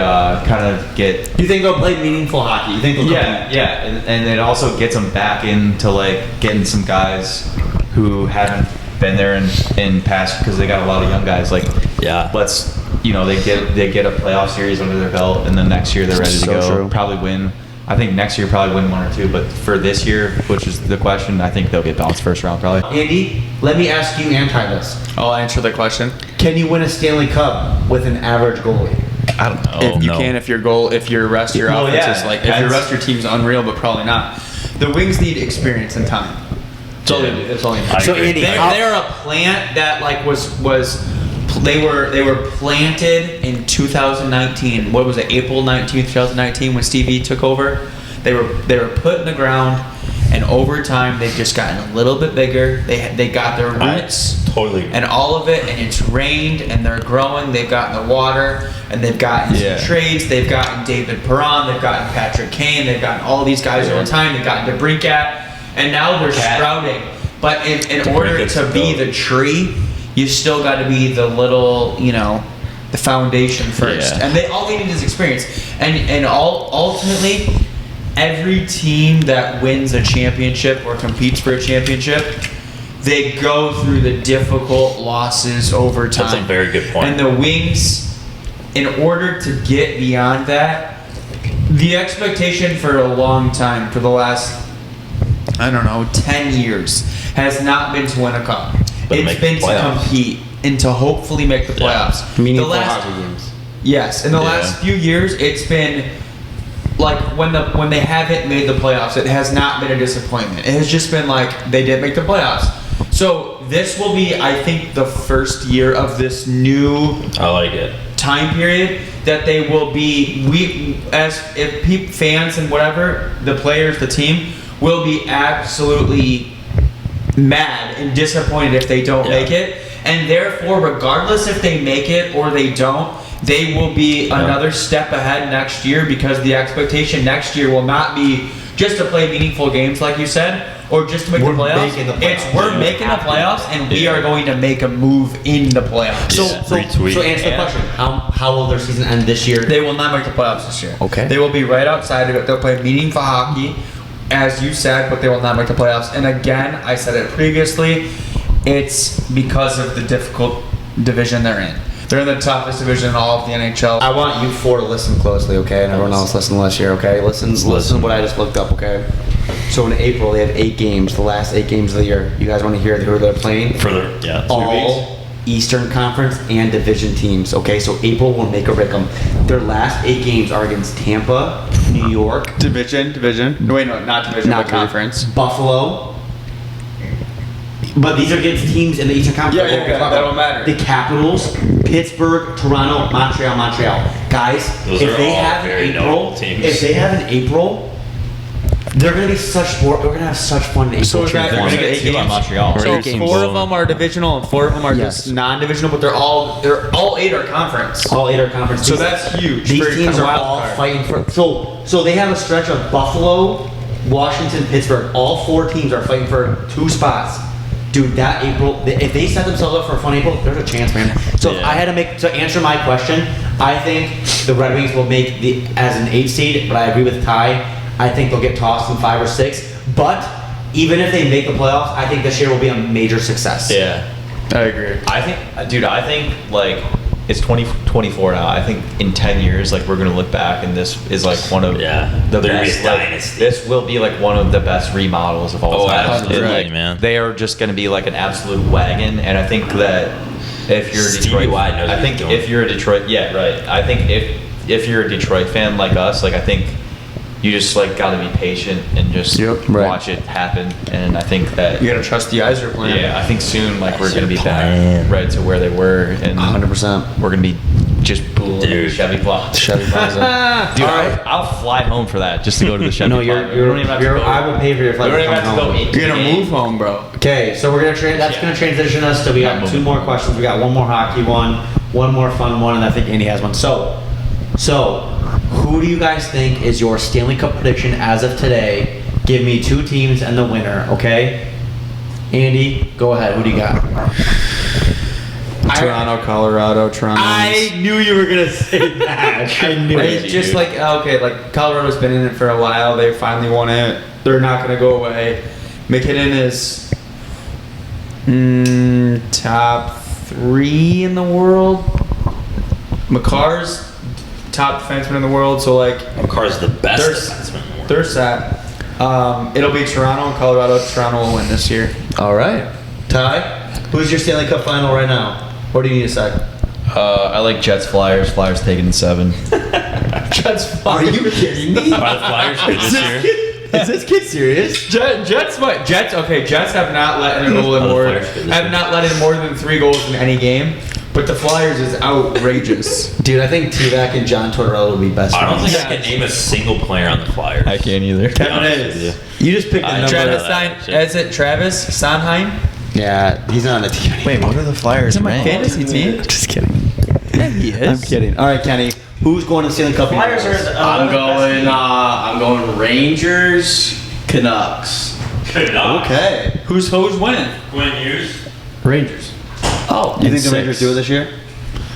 You think they'll play meaningful hockey? You think they'll Yeah, and it also gets them back into like getting some guys who haven't been there in past because they got a lot of young guys. Like, Yeah. let's they get a playoff series under their belt, and then next year they're ready to So go. true. Probably win. I think next year probably win 1 or 2, but for this year, which is the question, I think they'll get bounced first round probably. Andy, let me ask you and Ty this. I'll answer the question. Can you win a Stanley Cup with an average goalie? I don't know. If you can, if your rest of your Well, offense yeah, is like, if your rest of your team's unreal, but probably not. The Wings need experience and time. That's all they do. That's all they need. I So agree. Andy, They're a plant that like they were planted in 2019. What was it? April 19th, 2019 when Stevie took over. They were put in the ground, and over time they've just gotten a little bit bigger. They got their roots. Totally. And all of it, and it's rained, and they're growing. They've gotten the water, and they've gotten Yeah. some trades. They've gotten David Perron. They've gotten Patrick Kane. They've gotten all these guys over time. They've gotten DeBrincat, and now they're sprouting. But in order to be the tree, you still got to be the little, the foundation first. Yeah. And all they need is experience. And ultimately, every team that wins a championship or competes for a championship, they go through the difficult losses over time. That's a very good point. And the Wings, in order to get beyond that, the expectation for a long time, for the last, 10 years, has not been to win a cup. But It's make been the to playoffs. compete and to hopefully make the Yeah. playoffs. Meaningful The last- hockey games. Yes, in the last few years, it's been like when they haven't made the playoffs, it has not been a disappointment. It has just been like they did make the playoffs. So this will be, I think, the first year of this new I like it. time period that they will be. Fans and whatever, the players, the team will be absolutely mad and disappointed if they don't Yeah. make it, and therefore, regardless if they make it or they don't, they will be another step ahead next year, because the expectation next year will not be just to play meaningful games like you said, or just to make the playoffs. making the playoffs. It's we're making the playoffs, and we are going to make a move in the playoffs. Retweet. So answer the question. How will their season end this year? They will not make the playoffs this year. Okay. They will be right outside of it. They'll play meaningful hockey, as you said, but they will not make the playoffs. And again, I said it previously, it's because of the difficult division they're in. They're in the toughest division in all of the NHL. I want you 4 to listen closely, okay? And everyone else listen less here, okay? Listen to what I just looked up, okay? So in April, they have 8 games, the last 8 games of the year. You guys want to hear who they're playing? Further, yeah. All Eastern Conference and division teams, okay? So April will make or break them. Their last 8 games are against Tampa, New York, Division. Wait, no, not division, but conference. Buffalo. But these are against teams in the Eastern Conference. Yeah, that don't matter. The Capitals, Pittsburgh, Toronto, Montreal. Guys, Those if are they all have very an April, notable teams. if they have an April They're gonna be such more. We're gonna have such fun. In So is that They're they're gonna gonna get killed by Montreal. So games. 4 of them are divisional and 4 of them are Yes. just non-divisional, but they're all 8 are conference. all 8 are conference. So These- that's huge. These for teams kinda are wild all card. fighting for. So they have a stretch of Buffalo, Washington, Pittsburgh. All 4 teams are fighting for 2 spots. Dude, that April, if they set themselves up for a fun April, there's a chance, man. So if I had to answer my question, I think the Red Wings will make the as an 8 seed, but I agree with Ty. I think they'll get tossed in 5 or 6. But even if they make the playoffs, I think this year will be a major success. Yeah. I agree. I think like it's 2024 now. I think in 10 years, like we're gonna look back and this is like one of the They're gonna be best. a Like, dynasty. this will be like one of the best remodels of all Oh, time. absolutely, And, like, man. They are just gonna be like an absolute wagon, and I think that if you're a Stevie Detroit, Y knows I what think he's doing. if you're a Detroit, yeah, right. I think if you're a Detroit fan like us, like I think you just like got to be patient and just right. watch it happen. And I think that You gotta trust the Iser plan. yeah, I think soon like we're gonna be plan. back right to where they were, and 100%. we're gonna be just pulling Dude. Chevy Plaza. Chevy Plaza. Dude, All right. I'll fly home for that just to go to the Chevy No, Plaza. you're, We don't even have to go- I will pay for your we flight. don't even to have come to go home. into You're the gonna game. move home, bro. Okay, so we're gonna that's gonna transition us to we got 2 more questions. We got 1 more hockey one, 1 more fun one, and I think Andy has one. So who do you guys think is your Stanley Cup prediction as of today? Give me 2 teams and the winner, okay? Andy, go ahead. Who do you got? Toronto, Colorado, Toronto. knew you were gonna say that. I knew It's just like okay, like Colorado's been in it for a while. They finally won it. They're not gonna go away. McKinnon is top 3 in the world. McCarr's top defenseman in the world. So like Carr's the best They're- defenseman in the world. they're set. It'll be Toronto and Colorado. Toronto will win this year. All right, Ty, who's your Stanley Cup final right now? Or do you need a sec? I like Jets Flyers. Flyers taking in 7. Are you kidding me? Are the Flyers good this year? Is this kid serious? Jets, what? Jets. Okay, Jets have not let in a goal in Oh, the more. Flyers did this Have year. not let in more than 3 goals in any game. But the Flyers is outrageous. Dude, I think T-Vac and John Tortorella would be best I don't friends. think I can name a single player on the Flyers. I can't either. To be honest with you. You just picked a number. Travis that, Stein. actually. Is it Travis Sondheim? Yeah, he's not on the team. Wait, what are the Flyers? Is it my ranked? fantasy team? Just kidding. Yeah, he is. I'm kidding. All right, Kenny. Who's going to the Stanley Cup? Flyers are I'm going Rangers, Canucks. Good enough. Okay. Who's winning? Quinn Hughes. Rangers. Oh, You think the Rangers do it this year?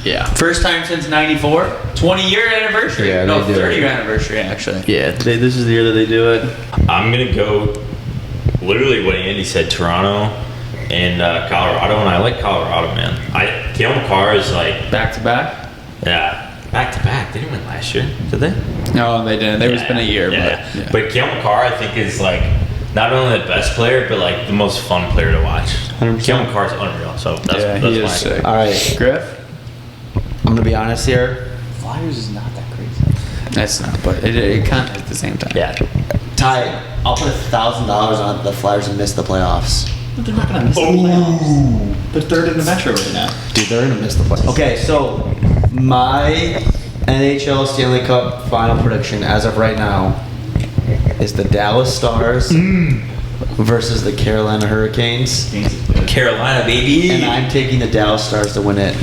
Yeah. First time since '94. 20-year anniversary. Yeah, no, they do. 30-year anniversary actually. Yeah, this is the year that they do it. I'm gonna go literally what Andy said, Toronto and Colorado, and I like Colorado, man. Cale McCarr is like Back to back. back to back. They didn't win last year, did they? No, they didn't. It's been a year, but yeah. But Cale McCarr, I think, is like not only the best player, but like the most fun player to watch. 100%. Cale McCarr's unreal. So that's Yeah, that's he my is sick. All right. Griff. I'm gonna be honest here. Flyers is not that crazy. That's not, but it kind of at the same time. Yeah. Ty, I'll put $1,000 on the Flyers and miss the playoffs. But they're not gonna miss the playoffs. They're 3rd in the Metro right now. Dude, they're gonna miss the playoffs. Okay, so my NHL Stanley Cup final prediction as of right now is the Dallas Stars versus the Carolina Hurricanes. Carolina, baby. And I'm taking the Dallas Stars to win it.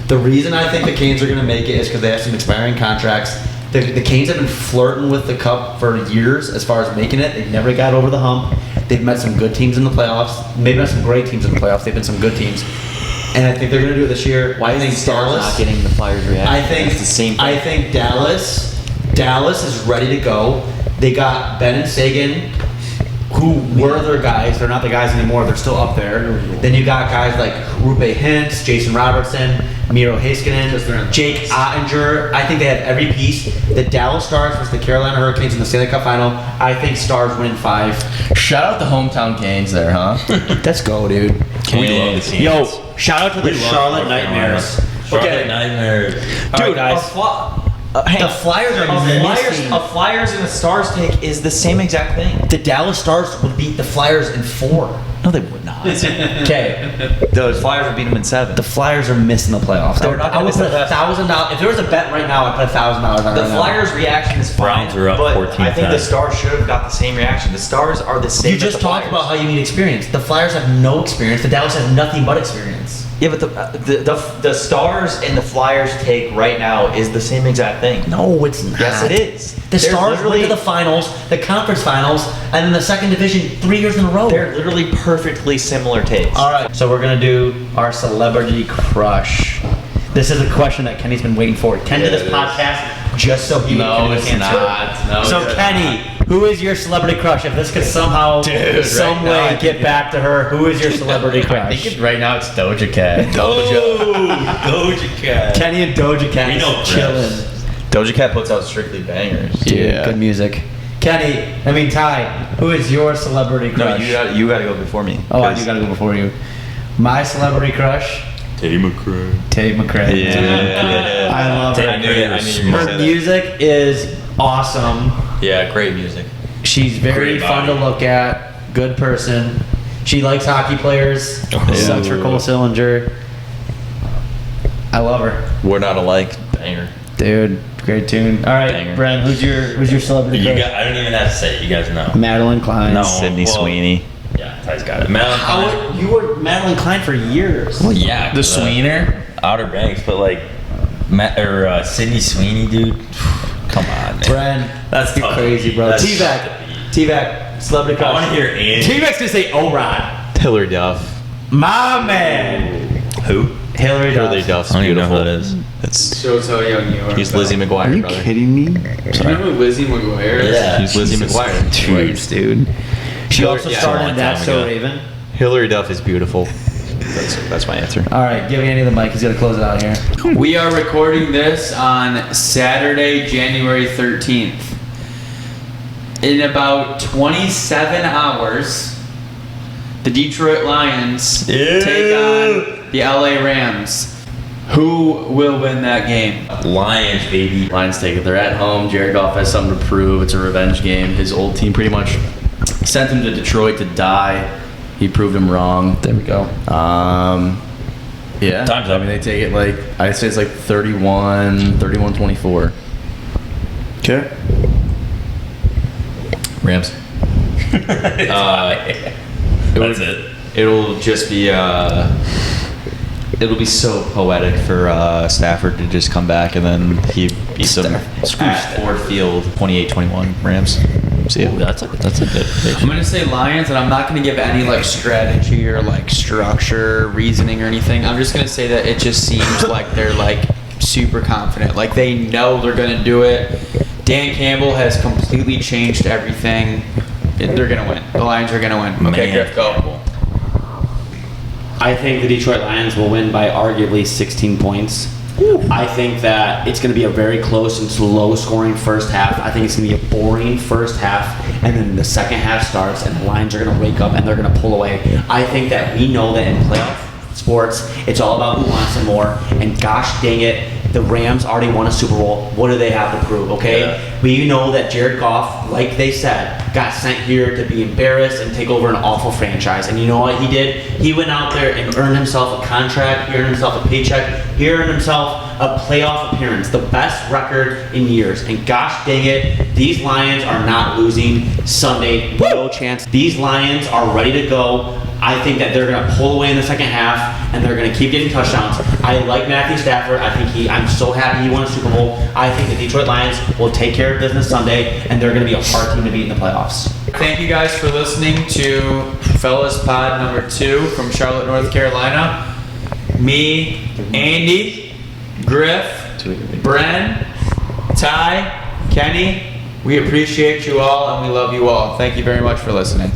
The reason I think the Canes are going to make it is because they have some expiring contracts. The Canes have been flirting with the Cup for years as far as making it. They've never got over the hump. They've met some good teams in the playoffs. Maybe not some great teams in the playoffs. They've been some good teams. And I think they're going to do it this year. Why I is think the Stars Dallas, not getting the Flyers reaction? I think it's the same thing. I think Dallas is ready to go. They got Ben and Sagan, who were their guys. They're not the guys anymore. They're still up there. Then you got guys like Rupe Hintz, Jason Robertson, Miro Heiskanen, Jake Ottinger. I think they have every piece. The Dallas Stars versus the Carolina Hurricanes in the Stanley Cup Final. I think Stars win in 5. Shout out the hometown Canes there, huh? Let's go, dude. We love the Canes. Yo, shout out to the We love Charlotte North Nightmares. Charlotte Okay. Nightmares. Dude, guys. The Flyers are missing. A Flyers and a Stars take is the same exact thing. The Dallas Stars would beat the Flyers in 4. No, they would not. Okay. The Flyers would beat them in 7. The Flyers are missing the playoffs. They're not I would gonna put miss the $1,000. If there was a bet right now, I'd put $1,000 on it. The right now. Flyers' reaction is fine, Browns are up but 14 I think the times. Stars should have got the same reaction. The Stars are the same. You just as the talked Flyers. about how you need experience. The Flyers have no experience. The Dallas has nothing but experience. Yeah, but the Stars and the Flyers take right now is the same exact thing. No, it's not. Yes, it is. The They're Stars went literally- to the finals, the conference finals, and then the second division 3 years in a row. They're literally perfectly similar takes. All right, so we're gonna do our celebrity crush. This is a question that Kenny's been waiting for. Ken did this podcast just so he No, can it's answer. not. No, So it's Kenny, who is your celebrity crush? If this could somehow, some right now, way I get back to her, who is your celebrity I crush? think right now it's Doja Cat. Doja Cat. Kenny and Doja Cat We know is chilling. Doja Cat puts out strictly bangers. Dude, good music. Ty, who is your celebrity No, crush? you gotta go before me. Oh, I do gotta go before you. My celebrity crush, Teddy McCray. Tate McRae. Yeah. I love her. I knew you were gonna Her say music is awesome. Yeah, great music. She's very Great fun to body. look at. Good person. She likes hockey players. Sucks for Cole Sillinger. I love her, We're not alike. Banger. dude. Great tune. All right, Banger. Bren, who's your celebrity You crush? got. I don't even have to say it. You guys know. Madeline Klein. No. Sydney well- Sweeney. Yeah, Ty's got it. Madeline. How you were Madeline Klein for years? Well, yeah. The 'cause, Sweener. Outer Banks, but like, Sydney Sweeney, dude. Come on, man. Bren, That's you tough. crazy, bro. That's T-Vac, tough to beat. T-Vac, celebrity I crush. want to hear Andy. T-Vac's gonna say O-Rod. Hillary Duff. My man. Who? Hillary Duff. Hillary Duff's I don't even know beautiful. who that is. That's Shows how young you are. he's Lizzie McGuire, brother. me? Do you remember Lizzie McGuire? Yeah. He's Lizzie Jesus McGuire. Christ. Dude. She Hillary- also yeah, starred a in long That's time So ago. Raven. Hillary Duff is beautiful. That's my answer. All right, give Andy the mic. He's gonna close it out here. We are recording this on Saturday, January 13th. In about 27 hours, the Detroit Lions take on the LA Rams. Who will win that game? Lions, baby. Lions take it. They're at home. Jared Goff has something to prove. It's a revenge game. His old team pretty much sent him to Detroit to die. He proved him wrong. There we go. Yeah. Time's I up. mean, they take it like, I'd say it's like 31-24. Okay. Rams. That's it. It'll just be it'll be so poetic for Stafford to just come back and then he beats them at Ford Field 28-21 Rams. See ya. Ooh, that's a good prediction. I'm gonna say Lions, and I'm not gonna give any like strategy or like structure, reasoning or anything. I'm just gonna say that it just seems like they're like super confident, like they know they're gonna do it. Dan Campbell has completely changed everything. They're gonna win. The Lions are gonna win. Okay, Man. Griff, go. I think the Detroit Lions will win by arguably 16 points. I think that it's going to be a very close and slow-scoring first half. I think it's going to be a boring first half, and then the second half starts, and the Lions are going to wake up and they're going to pull away. I think that we know that in playoff sports, it's all about who wants it more. And gosh dang it, the Rams already won a Super Bowl. What do they have to prove? Okay, Yeah. we know that Jared Goff, like they said, got sent here to be embarrassed and take over an awful franchise. And you know what he did? He went out there and earned himself a contract, he earned himself a paycheck, he earned himself a playoff appearance, the best record in years. And gosh dang it, these Lions are not losing Sunday. No chance. These Lions are ready to go. I think that they're going to pull away in the second half, and they're going to keep getting touchdowns. I like Matthew Stafford. I'm so happy he won a Super Bowl. I think the Detroit Lions will take care of business Sunday, and they're going to be a hard team to beat in the playoffs. Thank you guys for listening to Fellas Pod number 2 from Charlotte, North Carolina. Me, Andy, Griff, Bren, Ty, Kenny. We appreciate you all and we love you all. Thank you very much for listening.